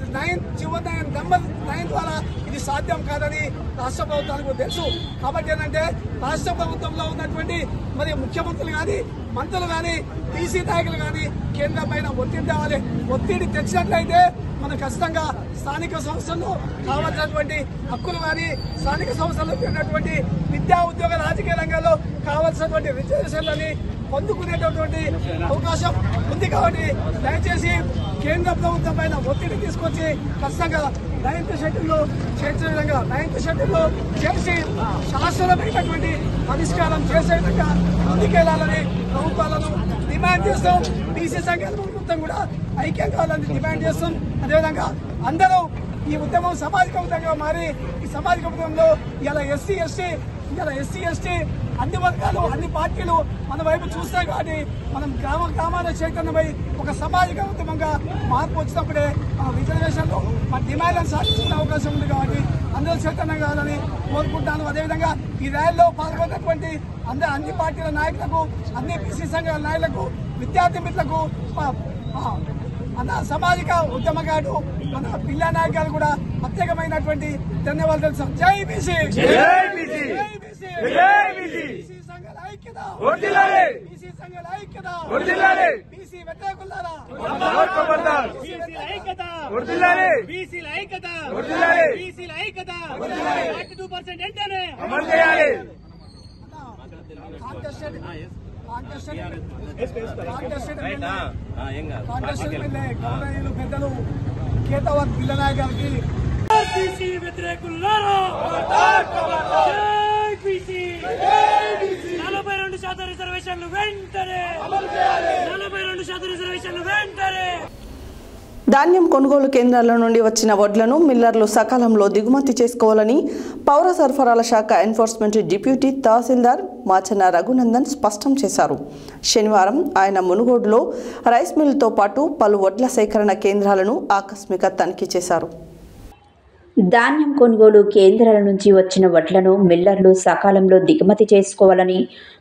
జీవో నంబర్ 9 ద్వారా ఇది సాధ్యం కాదని రాష్ట్ర ప్రభుత్వానికి తెలుసు. కాబట్టి ఏంటంటే రాష్ట్ర ప్రభుత్వంలో ఉన్నటువంటి మరి ముఖ్యమంత్రులు కానీ మంత్రులు కానీ బీసీ నాయకులు కానీ కేంద్రం పైన ఒత్తిడి తేవాలి. ఒత్తిడి తెచ్చినట్లయితే మనం ఖచ్చితంగా స్థానిక సంస్థల్లో కావాల్సినటువంటి హక్కులు కానీ స్థానిక సంస్థల్లో ఉన్నటువంటి విద్యా ఉద్యోగ రాజకీయ రంగాల్లో కావాల్సినటువంటి రిజర్వేషన్లని పొందుకునేటటువంటి అవకాశం ఉంది. కాబట్టి దయచేసి కేంద్ర ప్రభుత్వం పైన ఒత్తిడి తీసుకొచ్చి ఖచ్చితంగా 9th షెడ్యూల్లో చేర్చే విధంగా 9th షెడ్యూల్లో చేసి శాశ్వతమైనటువంటి పరిష్కారం చేసే విధంగా ముందుకెళ్లాలని ప్రభుత్వాలను డిమాండ్ చేస్తాం. బీసీ సంఘాలు మొత్తం కూడా ఐక్యం కావాలని డిమాండ్ చేస్తాం. అదేవిధంగా అందరూ ఈ ఉద్యమం సామాజిక ఉద్యమంగా మారి ఈ సామాజిక ఉద్యమంలో ఇలా ఎస్సీ ఎస్టీ అన్ని వర్గాలు అన్ని పార్టీలు మన వైపు చూస్తాయి. కాబట్టి మనం గ్రామాల చైతన్యమై ఒక సామాజిక ఉద్యమంగా మార్పు వచ్చినప్పుడే మన రిజర్వేషన్లు మన డిమాండ్లను సాధించుకునే అవకాశం ఉంది. కాబట్టి అందరూ చైతన్యం కావాలని కోరుకుంటాను. అదేవిధంగా ఈ ర్యాలీలో పాల్గొన్నటువంటి అన్ని పార్టీల నాయకులకు, అన్ని బీసీ సంఘాల నాయకులకు, విద్యార్థి మిత్రులకు, మన సామాజిక ఉద్యమకారుడు మన పిల్ల నాయకులు కూడా ప్రత్యేకమైనటువంటి ధన్యవాదాలు తెలుసు. జై బీసీ, బీసీ సంఘాల ఐక్యత, బీసీ సంఘాల ఐక్యత, బీసీ వ్యతిరేకులారా, బీసీల ఐక్యత, బీసీల ఐక్యత, బీసీల ఐక్యత, 42% వెంటనే అమలు చేయాలి. కాంగ్రెస్ గౌరవనీయులు పెద్దలు కేతవత్ పిల్లనాయక్ గారికి బీసీ వ్యతిరేకులారా 42% రిజర్వేషన్లు వెంటనే 42% రిజర్వేషన్లు వెంటనే. ధాన్యం కొనుగోలు కేంద్రాల నుండి వచ్చిన వడ్లను మిల్లర్లు సకాలంలో దిగుమతి చేసుకోవాలని పౌర సరఫరాల శాఖ ఎన్ఫోర్స్మెంట్ డిప్యూటీ తహసీల్దార్ మాచన రఘునందన్ స్పష్టం చేశారు. శనివారం ఆయన మునుగోడులో రైస్ మిల్లుతో పాటు పలు వడ్ల సేకరణ కేంద్రాలను ఆకస్మిక తనిఖీ చేశారు. ధాన్యం కొనుగోలు కేంద్రాల నుంచి వచ్చిన వడ్లను మిల్లర్లు సకాలంలో దిగుమతి చేసుకోవాలని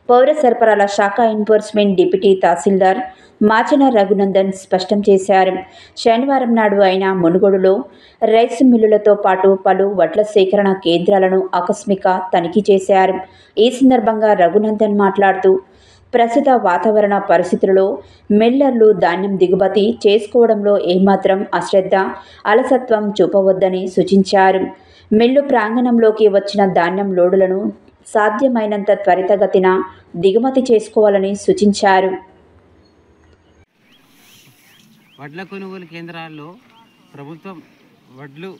పౌర సరఫరాల శాఖ ఎన్ఫోర్స్మెంట్ డిప్యూటీ తహసీల్దార్ మాచన రఘునందన్ స్పష్టం చేశారు. శనివారం నాడు ఆయన మునుగోడులో రైస్ మిల్లులతో పాటు పలు వడ్ల సేకరణ కేంద్రాలను ఆకస్మిక తనిఖీ చేశారు. ఈ సందర్భంగా రఘునందన్ మాట్లాడుతూ ప్రస్తుత వాతావరణ పరిస్థితులలో మిల్లర్లు ధాన్యం దిగుమతి చేసుకోవడంలో ఏమాత్రం అశ్రద్ధ, అలసత్వం చూపవద్దని సూచించారు. మిల్లు ప్రాంగణంలోకి వచ్చిన ధాన్యం లోడులను సాధ్యమైనంత త్వరితగతిన దిగుమతి చేసుకోవాలని సూచించారు. వడ్ల కొనుగోలు కేంద్రాల్లో ప్రభుత్వం వడ్లు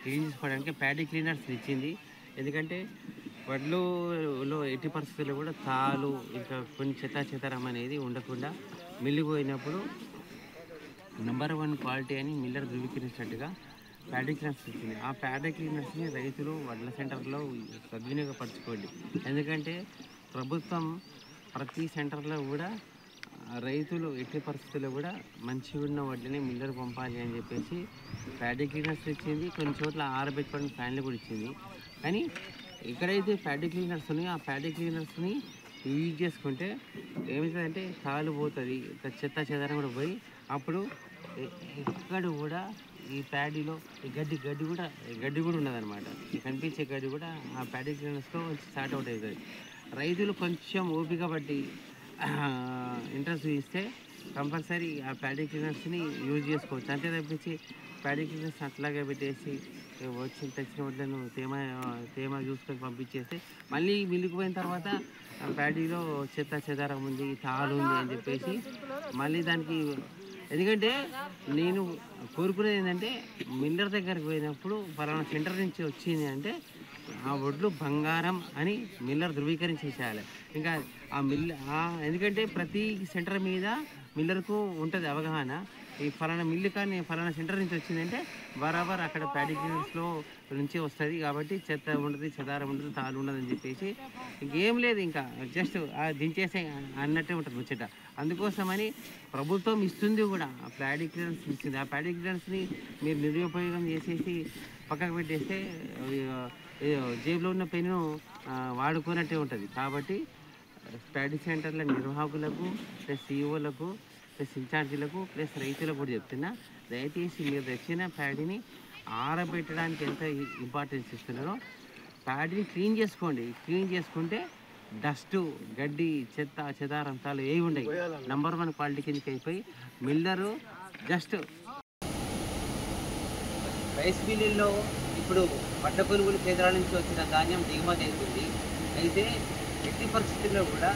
క్లీన్ చేసుకోవడానికి ప్యాడీ క్లీనర్స్ ఇచ్చింది. ఎందుకంటే వడ్లులో ఎట్టి పరిస్థితుల్లో కూడా తాలు ఇంకా కొన్ని చెత్తాచెదరం అనేది ఉండకుండా మిల్లు పోయినప్పుడు నెంబర్ 1 క్వాలిటీ అని మిల్లర్ ధృవీకరించినట్టుగా ప్యాడీ క్లీనర్స్ ఇచ్చింది. ఆ ప్యాడీ క్లీనర్స్ని రైతులు వడ్ల సెంటర్లో సద్వినియోగపరచుకోండి. ఎందుకంటే ప్రభుత్వం ప్రతి సెంటర్లో కూడా రైతులు ఎట్టి పరిస్థితుల్లో కూడా మంచిగా ఉన్న వడ్లని మిల్లర్ పంపాలి అని చెప్పేసి ప్యాడీ క్లీనర్స్ ఇచ్చింది. కొన్ని చోట్ల ఆరబెట్టుకోవడానికి ఫ్యాన్లు కూడా ఇచ్చింది. కానీ ఎక్కడైతే ప్యాడీ క్లీనర్స్ ఉన్నాయో ఆ ప్యాడీ క్లీనర్స్ని యూజ్ చేసుకుంటే ఏమవుతుందంటే తాలు పోతుంది, చెత్త చెదారం కూడా పోయి అప్పుడు ఎక్కడ కూడా ఈ ప్యాడీలో గడ్డి కూడా ఉన్నదన్నమాట. కనిపించే గడ్డి కూడా ఆ ప్యాడీ క్లీనర్స్తో స్టార్ట్ అవుట్ అవుతుంది. రైతులు కొంచెం ఓపిక బట్టి ఇంట్రెస్ట్ ఇస్తే కంపల్సరీ ఆ ప్యాడీ క్లీనర్స్ని యూజ్ చేసుకోవచ్చు. అంతే తప్పించి ప్యాడీ క్లీనర్స్ అట్లాగే పెట్టేసి తెచ్చిన వడ్లను తేమ చూసుకొని పంపించేస్తే మళ్ళీ మిల్లుకు పోయిన తర్వాత ప్యాడీలో చెత్త చెదారం ఉంది, తాలు ఉంది అని చెప్పేసి మళ్ళీ దానికి, ఎందుకంటే నేను కోరుకునేది ఏంటంటే మిల్లర్ దగ్గరికి పోయినప్పుడు ఫలానా సెంటర్ నుంచి వచ్చింది అంటే ఆ వడ్లు బంగారం అని మిల్లర్ ధృవీకరించేసేయాలి. ఇంకా ఆ ఎందుకంటే ప్రతి సెంటర్ మీద మిల్లర్కు ఉంటుంది అవగాహన, ఈ ఫలానా మిల్లు కానీ ఫలానా సెంటర్ నుంచి వచ్చిందంటే బరాబర్ అక్కడ ప్యాడీ క్లీనర్స్లో నుంచి వస్తుంది కాబట్టి చెత్త ఉండదు, చెదారం ఉండదు, తాలు ఉండదు అని చెప్పేసి ఇంకేం లేదు, ఇంకా జస్ట్ దించేసే అన్నట్టే ఉంటుంది ముచ్చట. అందుకోసమని ప్రభుత్వం ఇస్తుంది కూడా, ఆ ప్యాడీ క్లీనర్స్ ఇస్తుంది. ఆ ప్యాడీ క్లీనర్స్ని మీరు నిరుపయోగం చేసేసి పక్కకు పెట్టేస్తే జేబులో ఉన్న పెన్ను వాడుకున్నట్టే ఉంటుంది. కాబట్టి ప్యాడీ సెంటర్ల నిర్వాహకులకు ప్లస్ సీఈఓలకు ప్లస్ ఇన్ఛార్జీలకు ప్లస్ రైతులకు కూడా చెప్తున్నా, దయచేసి మీరు తెచ్చిన ప్యాడీని ఆరబెట్టడానికి ఎంత ఇంపార్టెన్స్ ఇస్తున్నారో ప్యాడీని క్లీన్ చేసుకోండి. క్లీన్ చేసుకుంటే డస్టు, గడ్డి, చెత్త, చెదారంతాలు ఏవి ఉండవు. నంబర్ 1 క్వాలిటీ కిందకి అయిపోయి మిల్లరు జస్ట్ రైస్ మిల్లుల్లో ఇప్పుడు వడ్ల కొనుగోలు కేంద్రాల నుంచి వచ్చిన ధాన్యం దిగుమతి అవుతుంది. అయితే ఎట్టి పరిస్థితుల్లో కూడా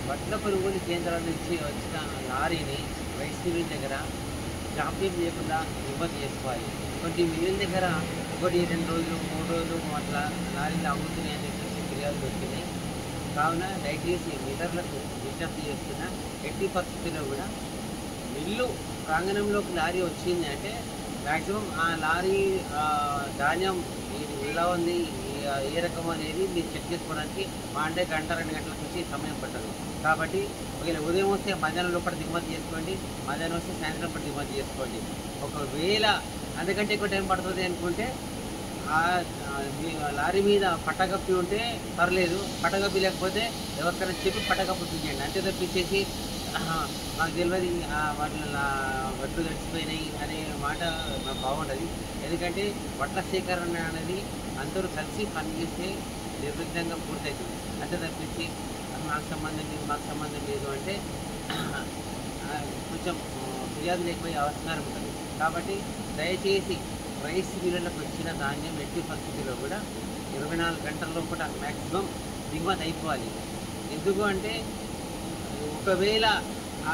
వడ్ల కొనుగోలు కేంద్రాల నుంచి వచ్చిన లారీని రైస్ మిల్లుల దగ్గర జాప్యం చేయకుండా దిగుమతి చేసుకోవాలి. కొన్ని మిల్లుల దగ్గర 1-2 రోజులు 3 రోజులు అట్లా లారీలు అమ్ముతున్నాయి అని చెప్పేసి ఫిర్యాదులు వచ్చినాయి. కావున దయచేసి మిల్లర్లకు విజ్ఞప్తి చేస్తున్నా, ఎట్టి పరిస్థితుల్లో కూడా మిల్లు ప్రాంగణంలోకి లారీ వచ్చింది అంటే మ్యాక్సిమం ఆ లారీ ధాన్యం ఎలా ఉంది, ఏ రకం అనేది మీరు చెక్ చేసుకోవడానికి మా అంటే 1-2 గంటల నుంచి సమయం పట్టదు. కాబట్టి ఒకవేళ ఉదయం వస్తే మధ్యాహ్నం లోపల దిగుమతి చేసుకోండి, మధ్యాహ్నం వస్తే సాయంత్రం పట్ల దిగుమతి చేసుకోండి. ఒకవేళ అంతకంటే ఎక్కువ టైం పడుతుంది అనుకుంటే లారీ మీద పట్టగప్పి ఉంటే పర్లేదు, పట్టగప్పి లేకపోతే ఎవరికైనా చెప్పి పట్టగప్పు చూపించండి. అంతే తప్పించేసి మాకు తెలియదు వడ్లు గడిచిపోయినాయి అనే మాట మాకు బాగుండదు. ఎందుకంటే వడ్ల సేకరణ అనేది అందరూ కలిసి పనిచేస్తే నిర్విఘ్నంగా పూర్తవుతుంది. అంతే తప్పించి మాకు సంబంధం లేదు అంటే కొంచెం ఫిర్యాదు లేకపోయే అవసరం ఉంటుంది. కాబట్టి దయచేసి రైస్ మిల్లులకు వచ్చిన ధాన్యం ఎట్టి పరిస్థితిలో కూడా 24 గంటల లోపల మ్యాక్సిమం దిగుమతి అయిపోవాలి. ఎందుకు అంటే ఒకవేళ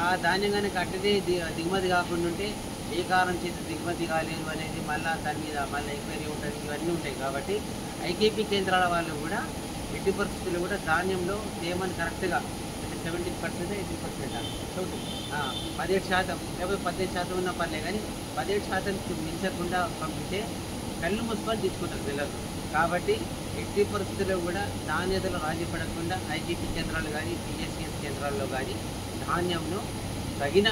ఆ ధాన్యం కనుక అట్టనే దిగుమతి కాకుండా ఉంటే ఏ కారణం చేసి దిగుమతి కాలేదు అనేది మళ్ళీ దాని మీద మళ్ళీ ఎంక్వైరీ ఉంటుంది, ఇవన్నీ ఉంటాయి. కాబట్టి ఐకేపీ కేంద్రాల వాళ్ళు కూడా ఎట్టి పరిస్థితుల్లో కూడా ధాన్యంలో తేమని కరెక్ట్గా 70% 80% 17% లేకపోతే 15% ఉన్న పర్లే, కానీ 17% మించకుండా పంపితే కళ్ళు మూసుకొని తీసుకుంటారు పిల్లలు. కాబట్టి ఎట్టి పరిస్థితుల్లో కూడా నాణ్యతలో రాజీ పడకుండా ఐకేపీ కేంద్రాలు కానీ పిఎస్సిఎస్ కేంద్రాల్లో కానీ ధాన్యంను తగిన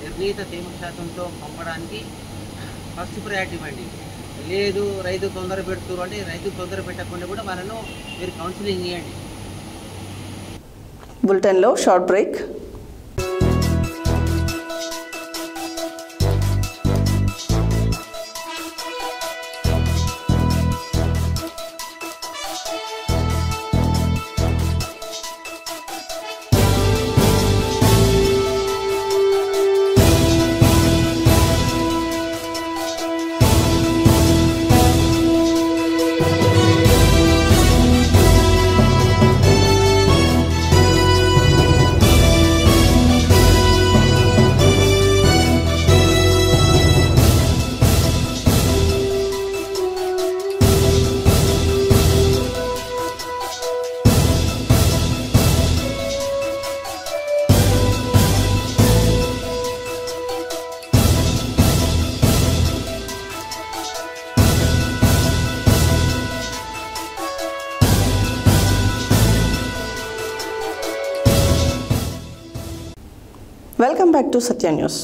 నిర్ణీత తేమ శాతంతో పంపడానికి ఫస్ట్ ప్రయారిటీ ఇవ్వండి. లేదు రైతు తొందర పెడుతున్నారు అంటే రైతు తొందర పెట్టకుండా కూడా వాళ్ళను మీరు కౌన్సిలింగ్ చేయండి. బులెటిన్లో short break. Welcome back to Satya news.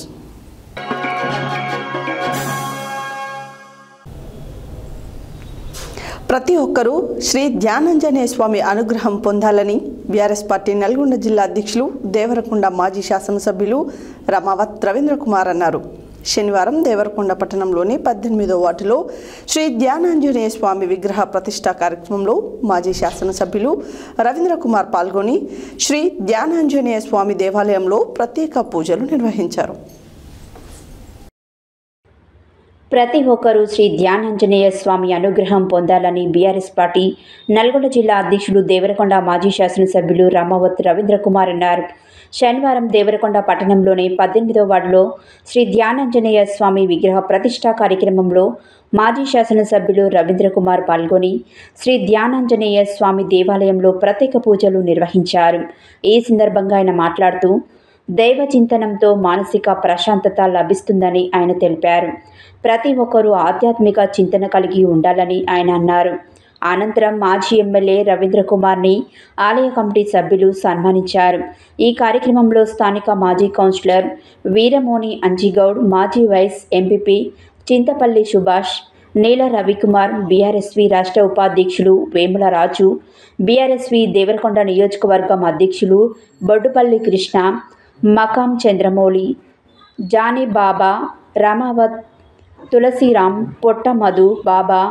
ప్రతి ఒక్కరూ శ్రీ ధ్యానాంజనేయ స్వామి అనుగ్రహం పొందాలని బీఆర్ఎస్ పార్టీ నల్గొండ జిల్లా అధ్యక్షులు దేవరకొండ మాజీ శాసనసభ్యులు రమావత్ రవీంద్ర కుమార్ అన్నారు. శనివారం దేవరకొండ పట్టణంలోని 18వ వార్డులో శ్రీ ధ్యానాంజనేయ స్వామి విగ్రహ ప్రతిష్ఠా కార్యక్రమంలో మాజీ శాసనసభ్యులు రవీంద్ర కుమార్ పాల్గొని శ్రీ ధ్యానాంజనేయ స్వామి దేవాలయంలో ప్రత్యేక పూజలు నిర్వహించారు. ప్రతి ఒక్కరూ శ్రీ ధ్యానాంజనేయ స్వామి అనుగ్రహం పొందాలని బీఆర్ఎస్ పార్టీ నల్గొండ జిల్లా అధ్యక్షులు దేవరకొండ మాజీ శాసనసభ్యులు రామావత్ రవీంద్ర కుమార్ అన్నారు. శనివారం దేవరకొండ పట్టణంలోని 18వ వార్డులో శ్రీ ధ్యానాంజనేయ స్వామి విగ్రహ ప్రతిష్ఠా కార్యక్రమంలో మాజీ శాసనసభ్యులు రవీంద్ర కుమార్ పాల్గొని శ్రీ ధ్యానాంజనేయ స్వామి దేవాలయంలో ప్రత్యేక పూజలు నిర్వహించారు. ఈ సందర్భంగా ఆయన మాట్లాడుతూ దైవ చింతనంతో మానసిక ప్రశాంతత లభిస్తుందని ఆయన తెలిపారు. ప్రతి ఒక్కరూ ఆధ్యాత్మిక చింతన కలిగి ఉండాలని ఆయన అన్నారు. అనంతరం మాజీ ఎమ్మెల్యే రవీంద్ర కుమార్ని ఆలయ కమిటీ సభ్యులు సన్మానించారు. ఈ కార్యక్రమంలో స్థానిక మాజీ కౌన్సిలర్ వీరమోని అంజిగౌడ్, మాజీ వైస్ ఎంపీపీ చింతపల్లి సుభాష్, నీల రవికుమార్, బీఆర్ఎస్వి రాష్ట్ర ఉపాధ్యక్షులు వేముల రాజు, బీఆర్ఎస్వి దేవరకొండ నియోజకవర్గం అధ్యక్షులు బొడ్డుపల్లి కృష్ణ, మకాం చంద్రమౌళి, జానీ బాబా, రమావత్, తులసిరామ్, పొట్ట మధు, బాబా,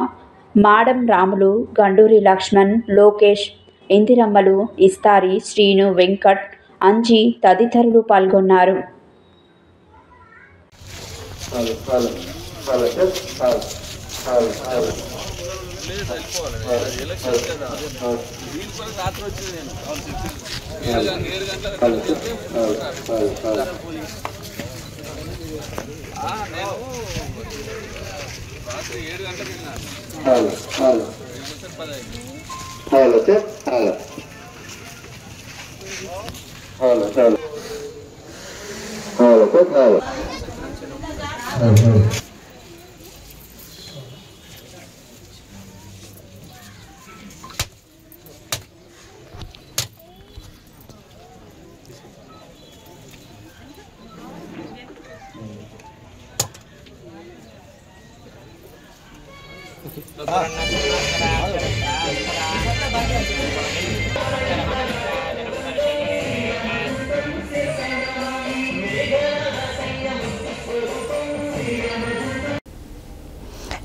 మాడం రాములు, గండూరి లక్ష్మణ్, లోకేష్, ఇందిరమ్మలు, ఇస్తారి, శ్రీను, వెంకట్, అంజీ తదితరులు పాల్గొన్నారు.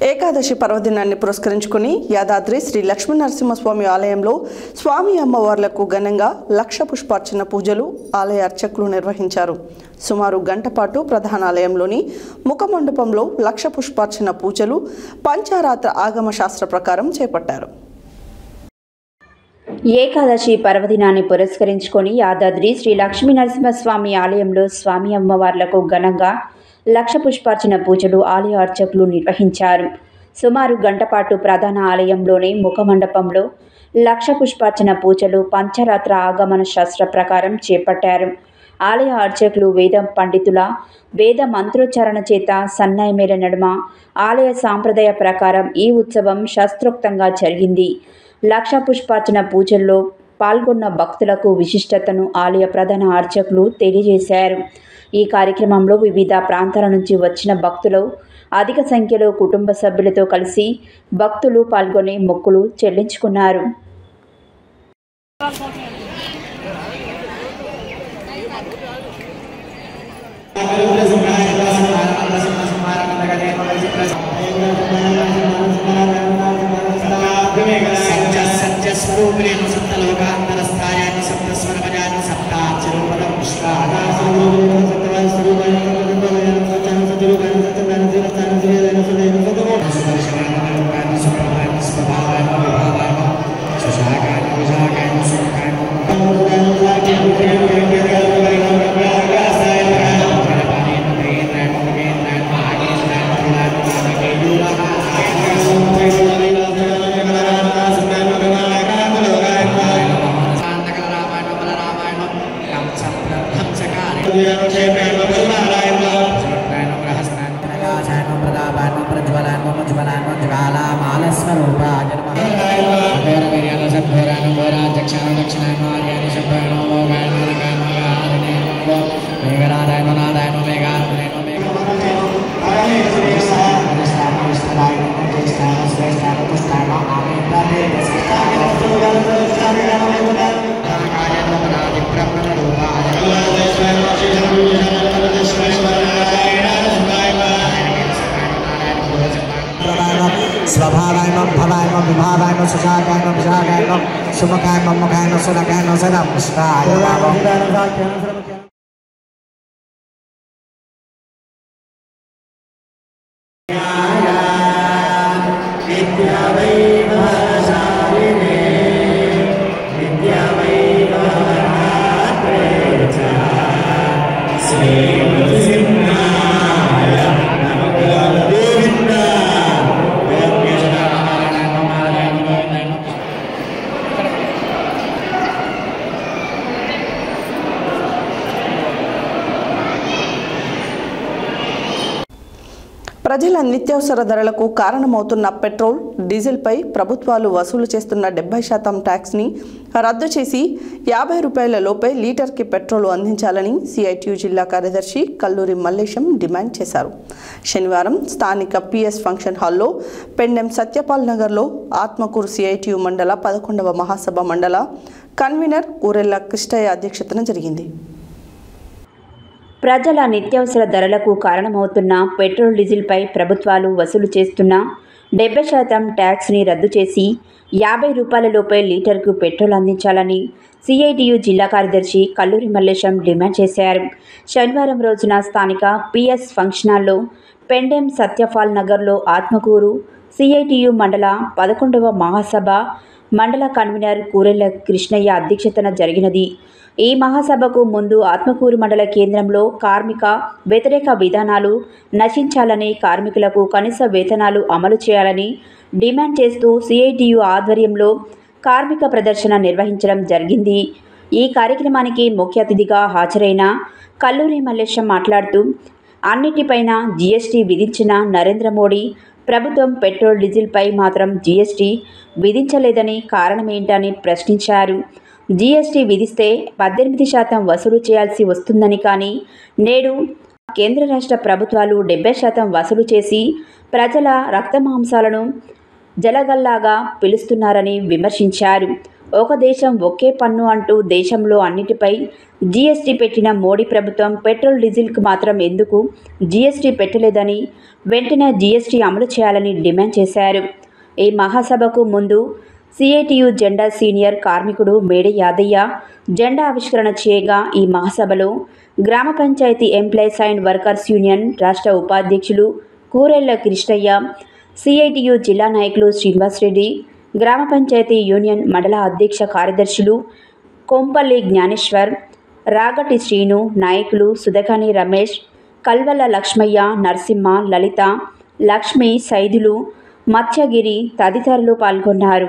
ఏకాదశి పర్వదినాన్ని పురస్కరించుకుని యాదాద్రి శ్రీ లక్ష్మీనరసింహస్వామి ఆలయంలో స్వామి అమ్మవార్లకు ఘనంగా లక్ష పుష్పార్చన పూజలు ఆలయ అర్చకులు నిర్వహించారు. సుమారు గంట పాటు ప్రధాన ఆలయంలోని ముఖమండపంలో లక్ష పుష్పార్చన పూజలు పంచారాత్ర ఆగమ శాస్త్ర ప్రకారం చేపట్టారు. ఏకాదశి పర్వదినాన్ని పురస్కరించుకొని యాదాద్రి శ్రీ లక్ష్మీనరసింహస్వామి ఆలయంలో స్వామి అమ్మవార్లకు ఘనంగా లక్ష పుష్పార్చన పూజలు ఆలయ అర్చకులు నిర్వహించారు. సుమారు గంట పాటు ప్రధాన ఆలయంలోని ముఖమండపంలో లక్ష పుష్పార్చన పూజలు పంచరాత్ర ఆగమన శాస్త్ర ప్రకారం చేపట్టారు. ఆలయ అర్చకులు వేద పండితుల వేద మంత్రోచ్చారణ చేత సన్నాయిమేల నడుమ ఆలయ సాంప్రదాయ ప్రకారం ఈ ఉత్సవం శాస్త్రోక్తంగా జరిగింది. లక్ష పుష్పార్చన పూజల్లో పాల్గొన్న భక్తులకు విశిష్టతను ఆలయ ప్రధాన అర్చకులు తెలియజేశారు. ఈ కార్యక్రమంలో వివిధ ప్రాంతాల నుంచి వచ్చిన భక్తులు అధిక సంఖ్యలో కుటుంబ సభ్యులతో కలిసి భక్తులు పాల్గొని మొక్కులు చెల్లించుకున్నారు. स्वभावाय नमः भवाय नमः विभावाय नमः सुजाताय नमः विजाताय नमः सुमुखाय नमः मुखाय नमः सुनकाय नमः सनमस्काय नमः ప్రజల నిత్యావసర ధరలకు కారణమవుతున్న పెట్రోల్, డీజిల్పై ప్రభుత్వాలు వసూలు చేస్తున్న 70% ట్యాక్స్ని రద్దు చేసి 50 రూపాయల లోపే లీటర్కి పెట్రోల్ అందించాలని సిఐటియు జిల్లా కార్యదర్శి కల్లూరి మల్లేశం డిమాండ్ చేశారు. శనివారం స్థానిక పిఎస్ ఫంక్షన్ హాల్లో పెండెం సత్యపాల్ నగర్లో ఆత్మకూరు సిఐటియు మండల 11వ మహాసభ మండల కన్వీనర్ కూరెళ్ల కృష్ణయ్య అధ్యక్షతన జరిగింది. ప్రజల నిత్యావసర ధరలకు కారణమవుతున్న పెట్రోల్, డీజిల్పై ప్రభుత్వాలు వసూలు చేస్తున్న 70% ట్యాక్స్ని రద్దు చేసి 50 రూపాయల లోపే లీటర్కు పెట్రోల్ అందించాలని సిఐటియు జిల్లా కార్యదర్శి కల్లూరి మల్లేశం డిమాండ్ చేశారు. శనివారం రోజున స్థానిక పిఎస్ ఫంక్షన్ హాల్లో పెండెం సత్యపాల్ నగర్లో ఆత్మకూరు సిఐటియు మండల 11వ మహాసభ మండల కన్వీనర్ కూరెళ్ల కృష్ణయ్య అధ్యక్షతన జరిగినది. ఈ మహాసభకు ముందు ఆత్మకూరు మండల కేంద్రంలో కార్మిక వ్యతిరేక విధానాలు నశించాలని, కార్మికులకు కనీస వేతనాలు అమలు చేయాలని డిమాండ్ చేస్తూ సిఐటియు ఆధ్వర్యంలో కార్మిక ప్రదర్శన నిర్వహించడం జరిగింది. ఈ కార్యక్రమానికి ముఖ్య అతిథిగా హాజరైన కల్లూరి మల్లేశం మాట్లాడుతూ అన్నిటిపైన జీఎస్టీ విధించిన నరేంద్ర మోడీ ప్రభుత్వం పెట్రోల్, డీజిల్పై మాత్రం జీఎస్టీ విధించలేదని కారణమేంటని ప్రశ్నించారు. జీఎస్టీ విధిస్తే 18% వసూలు చేయాల్సి వస్తుందని, కానీ నేడు కేంద్ర రాష్ట్ర ప్రభుత్వాలు 70% వసూలు చేసి ప్రజల రక్తమాంసాలను జలగల్లాగా పిలుస్తున్నారని విమర్శించారు. ఒక దేశం ఒకే పన్ను అంటూ దేశంలో అన్నిటిపై జీఎస్టీ పెట్టిన మోడీ ప్రభుత్వం పెట్రోల్, డీజిల్కు మాత్రం ఎందుకు జీఎస్టీ పెట్టలేదని, వెంటనే జీఎస్టీ అమలు చేయాలని డిమాండ్ చేశారు. ఈ మహాసభకు ముందు సిఐటియు జెండా సీనియర్ కార్మికుడు మేడే యాదయ్య జెండా ఆవిష్కరణ చేయగా, ఈ మహాసభలో గ్రామ పంచాయతీ ఎంప్లాయీస్ అండ్ వర్కర్స్ యూనియన్ రాష్ట్ర ఉపాధ్యక్షులు కూరెళ్ల కృష్ణయ్య, సిఐటియు జిల్లా నాయకులు శ్రీనివాసరెడ్డి, గ్రామ పంచాయతీ యూనియన్ మండల అధ్యక్ష కార్యదర్శులు కొంపల్లి జ్ఞానేశ్వర్, రాగటి శ్రీను, నాయకులు సుధకాని రమేష్, కల్వల లక్ష్మయ్య, నరసింహ, లలిత, లక్ష్మి, సైదులు, మత్స్యగిరి తదితరులు పాల్గొన్నారు.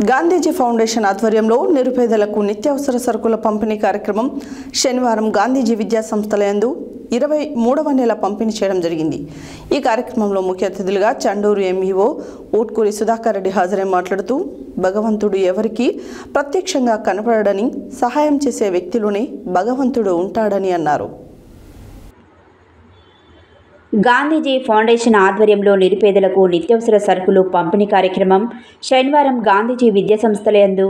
గాంధీజీ ఫౌండేషన్ ఆధ్వర్యంలో నిరుపేదలకు నిత్యావసర సరుకుల పంపిణీ కార్యక్రమం శనివారం గాంధీజీ విద్యా సంస్థల యందు 23వ నెల పంపిణీ చేయడం జరిగింది. ఈ కార్యక్రమంలో ముఖ్య అతిథులుగా చండూరు ఎంఈఓ ఊట్కూరి సుధాకర్ రెడ్డి హాజరై మాట్లాడుతూ భగవంతుడు ఎవరికి ప్రత్యక్షంగా కనపడడని, సహాయం చేసే వ్యక్తిలోనే భగవంతుడు ఉంటాడని అన్నారు. గాంధీజీ ఫౌండేషన్ ఆధ్వర్యంలో నిరుపేదలకు నిత్యావసర సరుకులు పంపిణీ కార్యక్రమం శనివారం గాంధీజీ విద్యా సంస్థలందు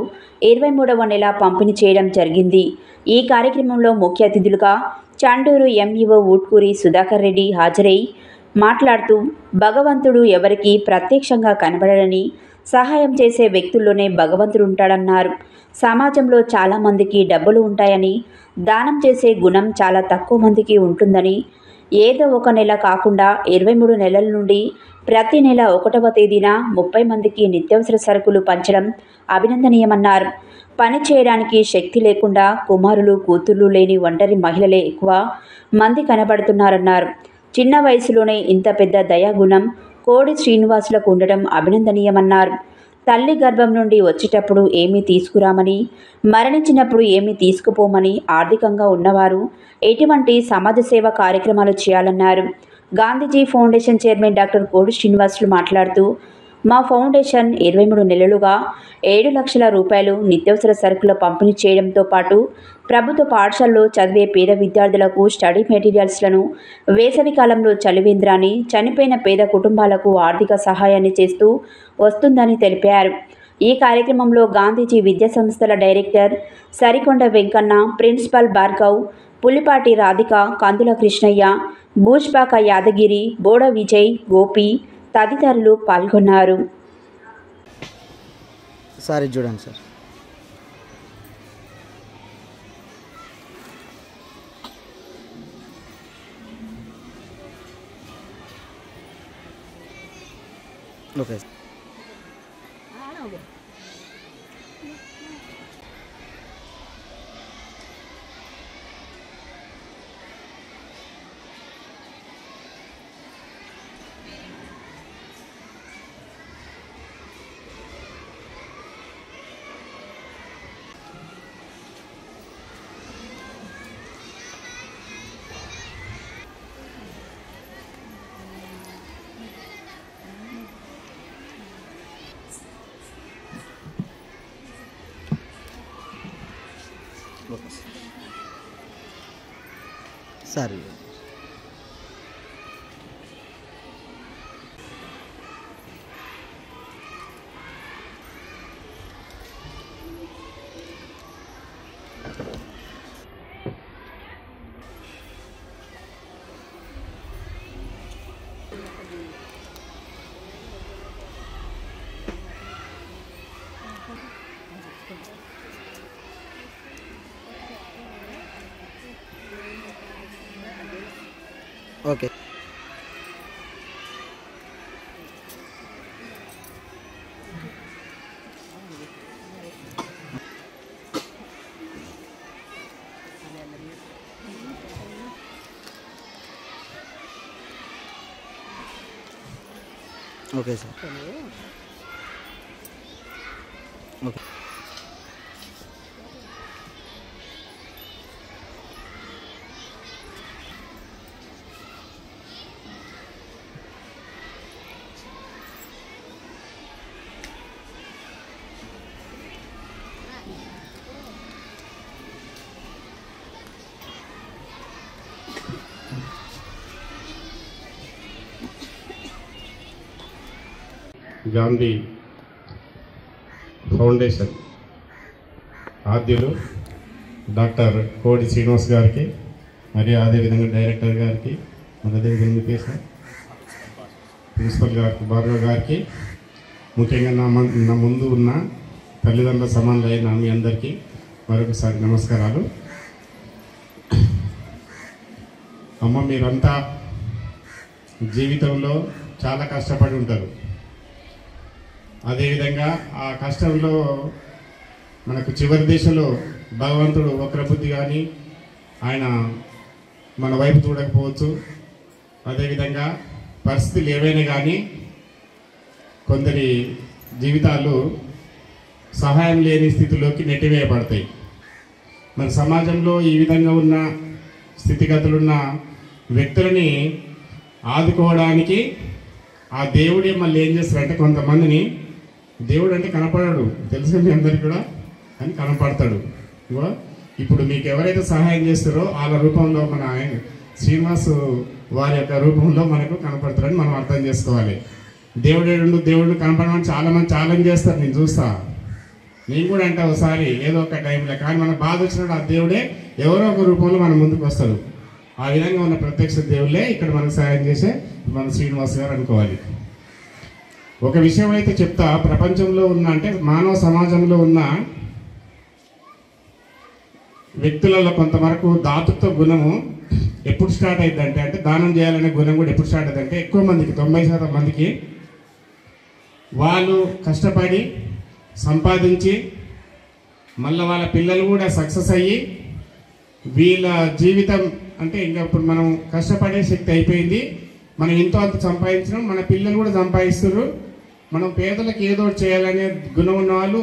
23వ నెల పంపిణీ చేయడం జరిగింది. ఈ కార్యక్రమంలో ముఖ్య అతిథులుగా చండూరు ఎంఈఓ ఊట్కూరి సుధాకర్ రెడ్డి హాజరై మాట్లాడుతూ భగవంతుడు ఎవరికి ప్రత్యక్షంగా కనబడడని, సహాయం చేసే వ్యక్తుల్లోనే భగవంతుడు ఉంటాడన్నారు. సమాజంలో చాలామందికి డబ్బులు ఉంటాయని, దానం చేసే గుణం చాలా తక్కువ మందికి ఉంటుందని, ఏదో ఒక నెల కాకుండా 23 నెలల నుండి ప్రతి నెల 1వ తేదీన 30 మందికి నిత్యావసర సరుకులు పంచడం అభినందనీయమన్నారు. పని చేయడానికి శక్తి లేకుండా కుమారులు కూతుర్లు లేని ఒంటరి మహిళలే ఎక్కువ మంది కనబడుతున్నారన్నారు. చిన్న వయసులోనే ఇంత పెద్ద దయాగుణం కోడి శ్రీనివాసులకు ఉండడం అభినందనీయమన్నారు. తల్లి గర్భం నుండి వచ్చేటప్పుడు ఏమీ తీసుకురామని, మరణించినప్పుడు ఏమీ తీసుకుపోమని ఆర్థికంగా ఉన్నవారు ఎటువంటి సమాజ సేవ కార్యక్రమాలు చేయాలన్నారు. గాంధీజీ ఫౌండేషన్ చైర్మన్ డాక్టర్ కోడి శ్రీనివాసులు మాట్లాడుతూ, మా ఫౌండేషన్ 23 నెలలుగా 7 లక్షల రూపాయలు నిత్యావసర సరుకుల పంపిణీ చేయడంతో పాటు ప్రభుత్వ పాఠశాలలో చదివే పేద విద్యార్థులకు స్టడీ మెటీరియల్స్లను, వేసవి కాలంలో చలివేంద్రాన్ని, చనిపోయిన పేద కుటుంబాలకు ఆర్థిక సహాయాన్ని చేస్తూ వస్తుందని తెలిపారు. ఈ కార్యక్రమంలో గాంధీజీ విద్యా సంస్థల డైరెక్టర్ సరికొండ వెంకన్న, ప్రిన్సిపల్ భార్గవ్, పులిపాటి రాధిక, కందుల కృష్ణయ్య, బూజ్పాక యాదగిరి, బోడ విజయ్, గోపి తదితరులు పాల్గొన్నారు. సారీ చూడండి sir. Okay. Sorry. Okay. Okay sir. Okay. Gandhi foundation ఆద్యులు డాక్టర్ కోడి శ్రీనివాస్ గారికి, మరియు అదేవిధంగా డైరెక్టర్ గారికి, మరి అదేవిధంగా ప్రిన్సిపల్ గారికి, భార్గవ్ గారికి, ముఖ్యంగా నా ముందు ఉన్న తల్లిదండ్రుల సమానులైన మీ అందరికీ మరొకసారి నమస్కారాలు. అమ్మ, మీరంతా జీవితంలో చాలా కష్టపడి ఉంటారు. అదేవిధంగా ఆ కష్టంలో మనకు చివరి దశలో భగవంతుడు వక్రబుద్ధి కానీ ఆయన మన వైపు చూడకపోవచ్చు. అదేవిధంగా పరిస్థితులు ఏవైనా కానీ కొందరి జీవితాలు సహాయం లేని స్థితిలోకి నెట్టివేయబడతాయి. మన సమాజంలో ఈ విధంగా ఉన్న స్థితిగతులున్న వ్యక్తులని ఆదుకోవడానికి ఆ దేవుడే మళ్ళీ ఏం చేస్తారంటే, కొంతమందిని దేవుడు అంటే కనపడాడు, తెలుసు మీ అందరికి కూడా, అని కనపడతాడు. ఇప్పుడు మీకు ఎవరైతే సహాయం చేస్తారో వాళ్ళ రూపంలో మన శ్రీనివాస్ వారి యొక్క రూపంలో మనకు కనపడతారని మనం అర్థం చేసుకోవాలి. దేవుడు కనపడమని చాలామంది ఛాలెంజ్ చేస్తారు, నేను చూస్తా, నేను కూడా అంటే ఒకసారి ఏదో ఒక టైంలో. కానీ మనకు బాధ వచ్చినప్పుడు ఆ దేవుడే ఎవరో ఒక రూపంలో మన ముందుకు వస్తాడు. ఆ విధంగా ఉన్న ప్రత్యక్ష దేవుళ్ళే ఇక్కడ మనకు సహాయం చేసే మన శ్రీనివాస్ గారు అనుకోవాలి. ఒక విషయం అయితే చెప్తా, ప్రపంచంలో ఉన్న అంటే మానవ సమాజంలో ఉన్న వ్యక్తులలో కొంతవరకు దాతృత్వ గుణము ఎప్పుడు స్టార్ట్ అయిందంటే, అంటే దానం చేయాలనే గుణం కూడా ఎప్పుడు స్టార్ట్ అయిందంటే, ఎక్కువ మందికి 90% మందికి వాళ్ళు కష్టపడి సంపాదించి మళ్ళీ వాళ్ళ పిల్లలు కూడా సక్సెస్ అయ్యి వీళ్ళ జీవితం అంటే ఇంకా ఇప్పుడు మనం కష్టపడే శక్తి అయిపోయింది, మనం ఎంతో అంత సంపాదించడం, మన పిల్లలు కూడా సంపాదిస్తున్నారు, మనం పేదలకు ఏదో చేయాలనే గుణం ఉన్న వాళ్ళు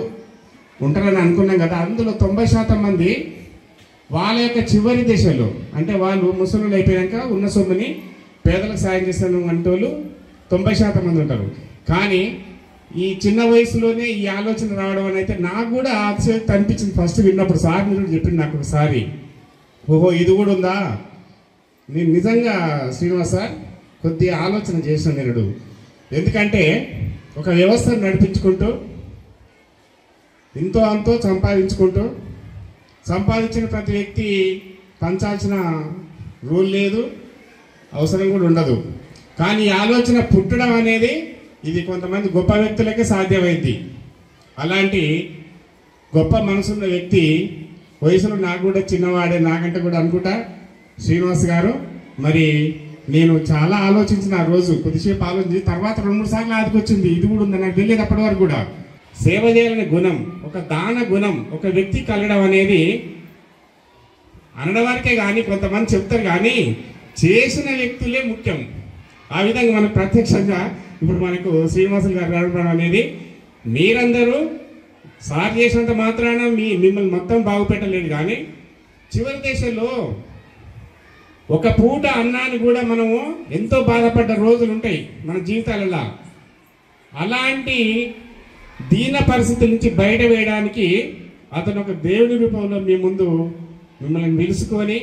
ఉంటారని అనుకున్నాం కదా. అందులో 90% మంది వాళ్ళ యొక్క చివరి దశలో అంటే వాళ్ళు ముసలులు అయిపోయాక ఉన్న సొమ్ముని పేదలకు సాయం చేస్తాను అంటే వాళ్ళు 90% మంది ఉంటారు. కానీ ఈ చిన్న వయసులోనే ఈ ఆలోచన రావడం అని అయితే నాకు కూడా ఆశ్చర్యం అనిపించింది ఫస్ట్ విన్నప్పుడు. సార్ మీరు చెప్పింది నాకు ఒకసారి, ఓహో ఇది కూడా ఉందా. నేను నిజంగా శ్రీనివాస్ సార్ కొద్దిగా ఆలోచన చేసిన నేను, ఎందుకంటే ఒక వ్యవస్థను నడిపించుకుంటూ ఎంతో అంతో సంపాదించిన ప్రతి వ్యక్తి పంచాల్సిన రూల్ లేదు, అవసరం కూడా ఉండదు. కానీ ఈ ఆలోచన పుట్టడం అనేది ఇది కొంతమంది గొప్ప వ్యక్తులకే సాధ్యమైంది. అలాంటి గొప్ప మనసున్న వ్యక్తి వయసులో నాకు కూడా చిన్నవాడే, నాకంటే కూడా అనుకుంటా శ్రీనివాస్ గారు. మరి నేను చాలా ఆలోచించిన ఆ రోజు, కొద్దిసేపు ఆలోచించి తర్వాత 2-3 సార్లు ఆదికొచ్చింది, ఇది కూడా ఉంది నాకు తెలియదు అప్పటి వరకు కూడా. సేవ చేయాలనే గుణం, ఒక దాన గుణం ఒక వ్యక్తి కలగడం అనేది అనడం వరకే కానీ కొంతమంది చెప్తారు, కానీ చేసిన వ్యక్తులే ముఖ్యం. ఆ విధంగా మనకు ప్రత్యక్షంగా ఇప్పుడు మనకు శ్రీనివాసులు గారు రావడం అనేది, మీరందరూ సార్ చేసినంత మాత్రాన మిమ్మల్ని మొత్తం బాగుపెట్టలేదు, కానీ చివరి దశలో ఒక పూట అన్నాన్ని కూడా మనము ఎంతో బాధపడ్డ రోజులు ఉంటాయి మన జీవితాలలో. అలాంటి దీన పరిస్థితుల నుంచి బయట వేయడానికి అతను ఒక దేవుని రూపంలో మీ ముందు మిమ్మల్ని పిలుచుకొని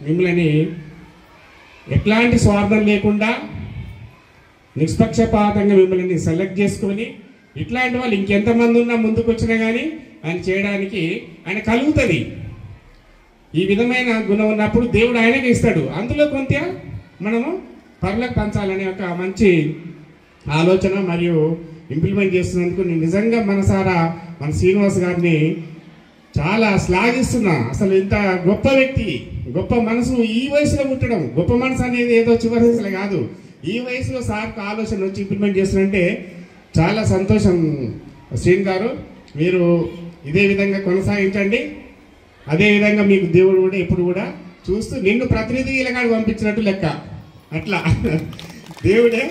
మిమ్మల్ని ఎట్లాంటి స్వార్థం లేకుండా నిష్పక్షపాతంగా మిమ్మల్ని సెలెక్ట్ చేసుకొని, ఇట్లాంటి వాళ్ళు ఇంకెంతమంది ఉన్నా ముందుకు వచ్చినా కానీ ఆయన చేయడానికి ఆయన కలుగుతుంది. ఈ విధమైన గుణం ఉన్నప్పుడు దేవుడు ఆయనకి ఇస్తాడు. అందులో కొంత మనము పరులకు పంచాలనే ఒక మంచి ఆలోచన మరియు ఇంప్లిమెంట్ చేస్తున్నందుకు నేను నిజంగా మనసారా మన శ్రీనివాస్ గారిని చాలా శ్లాఘిస్తున్నా. అసలు ఇంత గొప్ప వ్యక్తి, గొప్ప మనసు ఈ వయసులో పుట్టడం, గొప్ప మనసు అనేది ఏదో చివరి వయసులో కాదు, ఈ వయసులో సార్కు ఆలోచన వచ్చి ఇంప్లిమెంట్ చేస్తున్నంటే చాలా సంతోషం. శ్రీన్ గారు మీరు ఇదే విధంగా కొనసాగించండి. అదేవిధంగా మీకు దేవుడు కూడా ఎప్పుడు కూడా చూస్తూ నిన్ను ప్రతినిధి ఇలాగాడు పంపించినట్టు లెక్క. అట్లా దేవుడే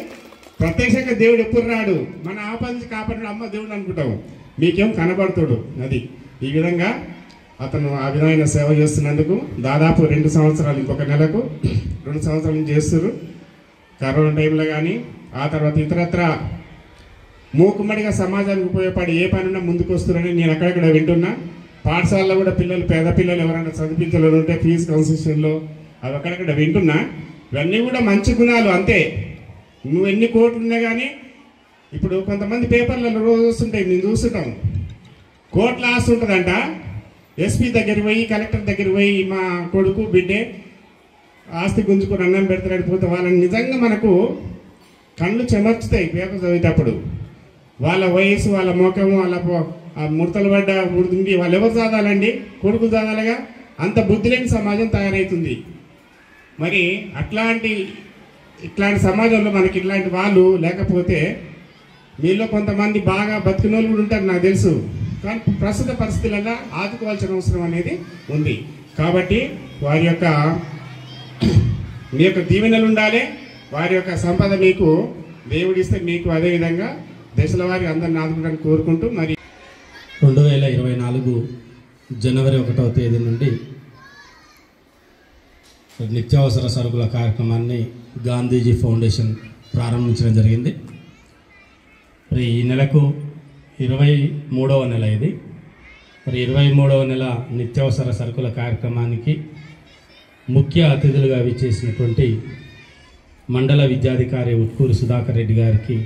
ప్రత్యక్షంగా దేవుడు ఎప్పుడు రాడు, మన ఆపద నుంచి కాపాడు అమ్మ దేవుడు అనుకుంటాము, మీకేం కనబడుతాడు. అది ఈ విధంగా అతను ఆ విధమైన సేవ చేస్తున్నందుకు దాదాపు 2 సంవత్సరాలు, ఇంకొక నెలకు 2 సంవత్సరాల నుంచి చేస్తున్నారు. కరోనా టైంలో కానీ ఆ తర్వాత ఇతరత్ర మూకుమ్మడిగా సమాజానికి ఉపయోగపడి ఏ పనున్నా ముందుకు వస్తున్నారని నేను అక్కడక్కడ వింటున్నా. పాఠశాలలో కూడా పిల్లలు, పేద పిల్లలు ఎవరైనా చదివించాలని ఉంటే ఫీజు కన్సెషన్లో అవి అక్కడక్కడ వింటున్నా. ఇవన్నీ కూడా మంచి గుణాలు అంతే. నువ్వు ఎన్ని కోట్లు ఉన్నా కానీ ఇప్పుడు కొంతమంది పేపర్లలో రోజు వస్తుంటాయి, నేను చూస్తుంటాం, కోట్ల ఆస్తి ఉంటుందంట, ఎస్పీ దగ్గరికి పోయి కలెక్టర్ దగ్గరికి పోయి మా కొడుకు బిడ్డే ఆస్తి గుంజుకొని అన్నం పెడతారని పోతే వాళ్ళని నిజంగా మనకు కళ్ళు చెమర్చుతాయి పేపర్ చదివేటప్పుడు. వాళ్ళ వయసు, వాళ్ళ ముఖము, వాళ్ళ ముడతలు పడ్డ ముడుతుంది, వాళ్ళు ఎవరు చదవాలండి? కొడుకు చదవాలిగా. అంత బుద్ధి లేని సమాజం తయారవుతుంది. మరి ఇట్లాంటి సమాజంలో మనకి ఇట్లాంటి వాళ్ళు లేకపోతే, మీలో కొంతమంది బాగా బతికిన వాళ్ళు కూడా ఉంటారు నాకు తెలుసు, కానీ ప్రస్తుత పరిస్థితులలో ఆదుకోవాల్సిన అవసరం అనేది ఉంది. కాబట్టి వారి యొక్క మీ యొక్క దీవెనలు ఉండాలి, వారి యొక్క సంపద మీకు దేవుడిస్తే మీకు అదేవిధంగా దశల వారి అందరిని ఆదుకోవడానికి కోరుకుంటూ, మరి 2024 జనవరి 1వ తేదీ నుండి నిత్యావసర సరుకుల కార్యక్రమాన్ని గాంధీజీ ఫౌండేషన్ ప్రారంభించడం జరిగింది. మరి ఈ నెలకు 23వ నెల ఇది. మరి 23వ నెల నిత్యావసర సరుకుల కార్యక్రమానికి ముఖ్య అతిథులుగా విచ్చేసినటువంటి మండల విద్యాధికారి ఉట్కూరు సుధాకర్ రెడ్డి గారికి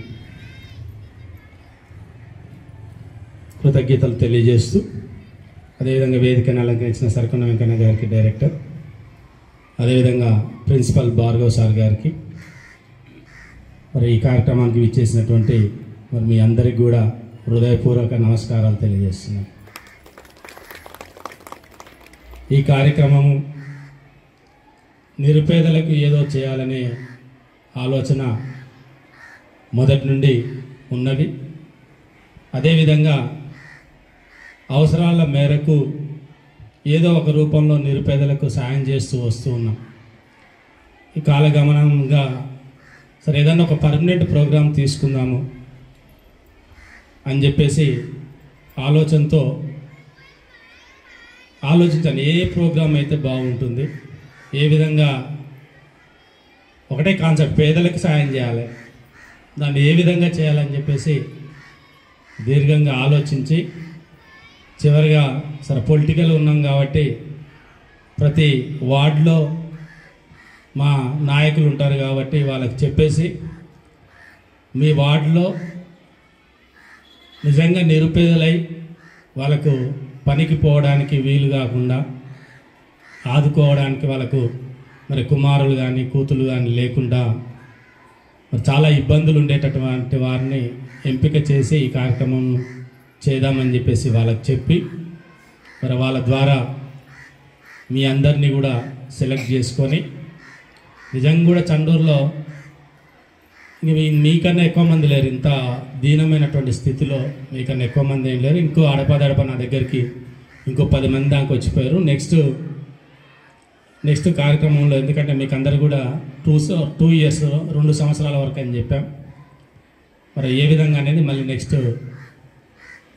కృతజ్ఞతలు తెలియజేస్తూ, అదేవిధంగా వేదికను అలంకరించిన సరకొండ వెంకన్న గారికి డైరెక్టర్, అదేవిధంగా ప్రిన్సిపల్ భార్గవ్ సార్ గారికి, మరి ఈ కార్యక్రమానికి విచ్చేసినటువంటి మరి మీ అందరికి కూడా హృదయపూర్వక నమస్కారాలు తెలియజేస్తున్నాను. ఈ కార్యక్రమము నిరుపేదలకు ఏదో చేయాలనే ఆలోచన మొదటి నుండి ఉన్నది. అదేవిధంగా అవసరాల మేరకు ఏదో ఒక రూపంలో నిరుపేదలకు సాయం చేస్తూ వస్తూ ఉన్నాం. ఈ కాలగమనంగా సరే ఏదన్నా ఒక పర్మనెంట్ ప్రోగ్రాం తీసుకుందాము అని చెప్పేసి ఆలోచనతో ఆలోచించాను. ఏ ప్రోగ్రాం అయితే బాగుంటుంది, ఏ విధంగా, ఒకటే కాన్సెప్ట్, పేదలకు సాయం చేయాలి, దాన్ని ఏ విధంగా చేయాలని చెప్పేసి దీర్ఘంగా ఆలోచించి చివరిగా సరే పొలిటికల్ ఉన్నాం కాబట్టి ప్రతి వార్డులో మా నాయకులు ఉంటారు కాబట్టి వాళ్ళకి చెప్పేసి మీ వార్డులో నిజంగా నిరుపేదలై వాళ్ళకు పనికి పోవడానికి వీలు కాకుండా ఆదుకోవడానికి వాళ్ళకు మరి కుమారులు కానీ కూతులు కానీ లేకుండా మరి చాలా ఇబ్బందులు ఉండేటటువంటి వారిని ఎంపిక చేసి ఈ కార్యక్రమం చేద్దామని చెప్పేసి వాళ్ళకి చెప్పి మరి వాళ్ళ ద్వారా మీ అందరినీ కూడా సెలెక్ట్ చేసుకొని నిజంగా కూడా చండూరులో మీకన్నా ఎక్కువ మంది లేరు, ఇంత దీనమైనటువంటి స్థితిలో మీకన్నా ఎక్కువ మంది ఏం లేరు. ఇంకో అడపదడప నా దగ్గరికి ఇంకో 10 మంది దాకా వచ్చిపోయారు. నెక్స్ట్ కార్యక్రమంలో, ఎందుకంటే మీకు అందరు కూడా 2 years 2 సంవత్సరాల వరకు అని చెప్పాం. మరి ఏ విధంగా అనేది మళ్ళీ నెక్స్ట్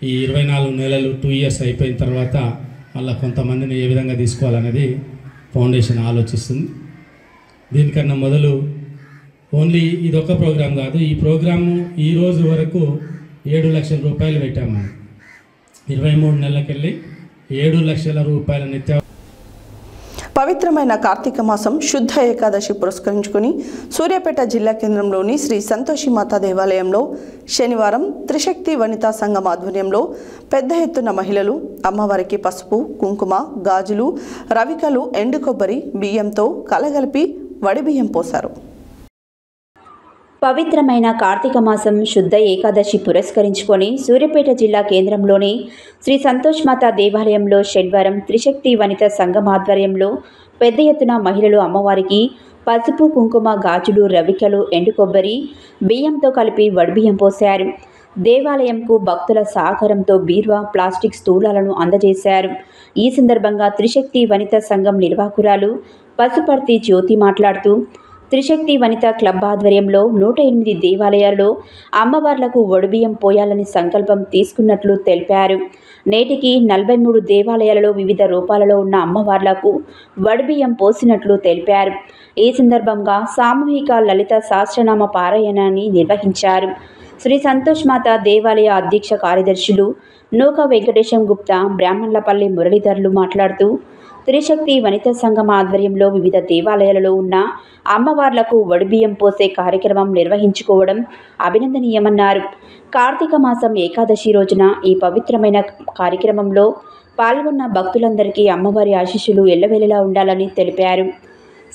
ఈ 24 నెలలు 2 years అయిపోయిన తర్వాత మళ్ళీ కొంతమందిని ఏ విధంగా తీసుకోవాలనేది ఫౌండేషన్ ఆలోచిస్తుంది. దీనికన్నా మొదలు ఓన్లీ ఇదొక ప్రోగ్రాం కాదు, ఈ ప్రోగ్రాము ఈ రోజు వరకు 7 లక్షల రూపాయలు పెట్టాము. 23 నెలలకెళ్ళి 7 లక్షల రూపాయల నిత్య. పవిత్రమైన కార్తీక మాసం శుద్ధ ఏకాదశి పురస్కరించుకుని సూర్యాపేట జిల్లా కేంద్రంలోని శ్రీ సంతోషి మాతా దేవాలయంలో శనివారం త్రిశక్తి వనితా సంఘం ఆధ్వర్యంలో పెద్ద ఎత్తున మహిళలు అమ్మవారికి పసుపు, కుంకుమ, గాజులు, రవికలు, ఎండు కొబ్బరి, బియ్యంతో కలగలిపి వడిబియ్యం పోశారు. పవిత్రమైన కార్తీక మాసం శుద్ధ ఏకాదశి పురస్కరించుకొని సూర్యాపేట జిల్లా కేంద్రంలోని శ్రీ సంతోష్ మాతా దేవాలయంలో శనివారం త్రిశక్తి వనిత సంఘం ఆధ్వర్యంలో పెద్ద ఎత్తున మహిళలు అమ్మవారికి పసుపు, కుంకుమ, గాజులు, రవికలు, ఎండు కొబ్బరి, బియ్యంతో కలిపి వడిబియ్యం పోశారు. దేవాలయంకు భక్తుల సహకారంతో బీరువా, ప్లాస్టిక్ స్థూలాలను అందజేశారు. ఈ సందర్భంగా త్రిశక్తి వనిత సంఘం నిర్వాహకురాలు పసుపర్తి జ్యోతి మాట్లాడుతూ త్రిశక్తి వనిత క్లబ్ ఆధ్వర్యంలో 108 దేవాలయాల్లో అమ్మవార్లకు వడిబియ్యం పోయాలని సంకల్పం తీసుకున్నట్లు తెలిపారు. నేటికి 43 దేవాలయాలలో వివిధ రూపాలలో ఉన్న అమ్మవార్లకు వడిబియ్యం పోసినట్లు తెలిపారు. ఈ సందర్భంగా సామూహిక లలిత సహస్రనామ పారాయణాన్ని నిర్వహించారు. శ్రీ సంతోష్ మాత దేవాలయ అధ్యక్ష కార్యదర్శులు నూక వెంకటేశం గుప్తా, బ్రాహ్మణులపల్లి మురళీధర్లు మాట్లాడుతూ త్రిశక్తి వనిత సంఘం ఆధ్వర్యంలో వివిధ దేవాలయాలలో ఉన్న అమ్మవార్లకు వడిబియ్యం పోసే కార్యక్రమం నిర్వహించుకోవడం అభినందనీయమన్నారు. కార్తీక మాసం ఏకాదశి రోజున ఈ పవిత్రమైన కార్యక్రమంలో పాల్గొన్న భక్తులందరికీ అమ్మవారి ఆశీస్సులు ఎల్లవేళలా ఉండాలని తెలిపారు.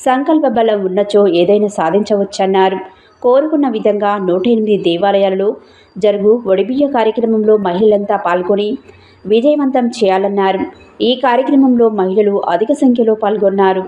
సంకల్ప బలం ఉన్నచో ఏదైనా సాధించవచ్చన్నారు. కోరుకున్న విధంగా 108 దేవాలయాలలో జరుగు వడిబియ్య కార్యక్రమంలో మహిళలంతా పాల్గొని విజయవంతం చేయాలన్నారు. ఈ కార్యక్రమంలో మహిళలు అధిక సంఖ్యలో పాల్గొన్నారు.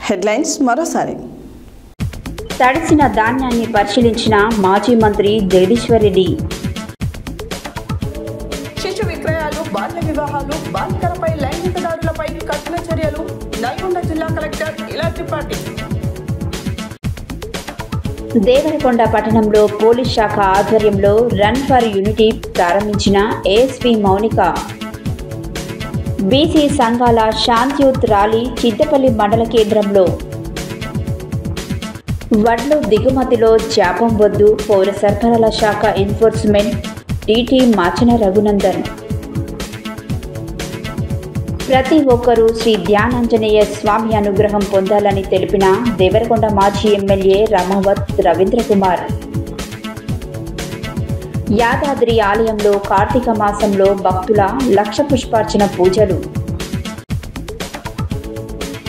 హెడ్లైన్స్ మరోసారి. తడిసిన ధాన్యాన్ని పరిశీలించిన మాజీ మంత్రి జగదీశ్వర్ రెడ్డి. శిశు నల్గొండ జిల్లా కలెక్టర్ ఇలా త్రిపాఠి. దేవరకొండ పట్టణంలో పోలీస్ శాఖ ఆధ్వర్యంలో రన్ ఫర్ యూనిటీ ప్రారంభించిన ఏఎస్పీ మౌనిక. బీసీ సంఘాల శాంతియుత్ ర్యాలీ చింతపల్లి మండల కేంద్రంలో. వడ్లు దిగుమతిలో జాపం వద్దు, పౌర సరఫరాల శాఖ ఎన్ఫోర్స్మెంట్ టీటీ మాచన రఘునందన్. ప్రతి ఒక్కరూ శ్రీ ధ్యానాంజనేయ స్వామి అనుగ్రహం పొందాలని తెలిపిన దేవరకొండ మాజీ ఎమ్మెల్యే రమావత్ రవీంద్రకుమార్. యాదాద్రి ఆలయంలో కార్తీక మాసంలో భక్తుల లక్ష పుష్పార్చన పూజలు.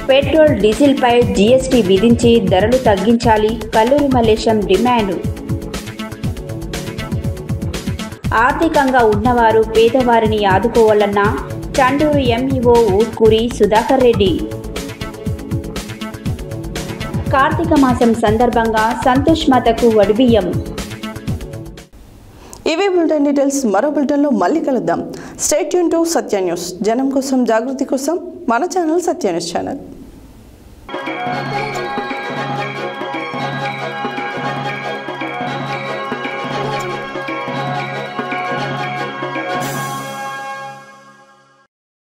పెట్రోల్ డీజిల్పై జీఎస్టీ విధించి ధరలు తగ్గించాలి, కల్లూరి మల్లేశం డిమాండ్. ఆర్థికంగా ఉన్నవారు పేదవారిని ఆదుకోవాలన్న చండూరు ఎంఈఓ ఊట్కూరి సుధాకర్ రెడ్డి. కార్తీక మాసం సందర్భంగా సంతోష్ మాతకు వడిబియ్యం. ఇవే బులెటిన్ డీటెయిల్స్. మరో బులెటిన్లో మళ్ళీ కలుద్దాం. Stay tune to Satya news. జనం కోసం, జాగృతి కోసం మన ఛానల్ సత్య న్యూస్ ఛానల్.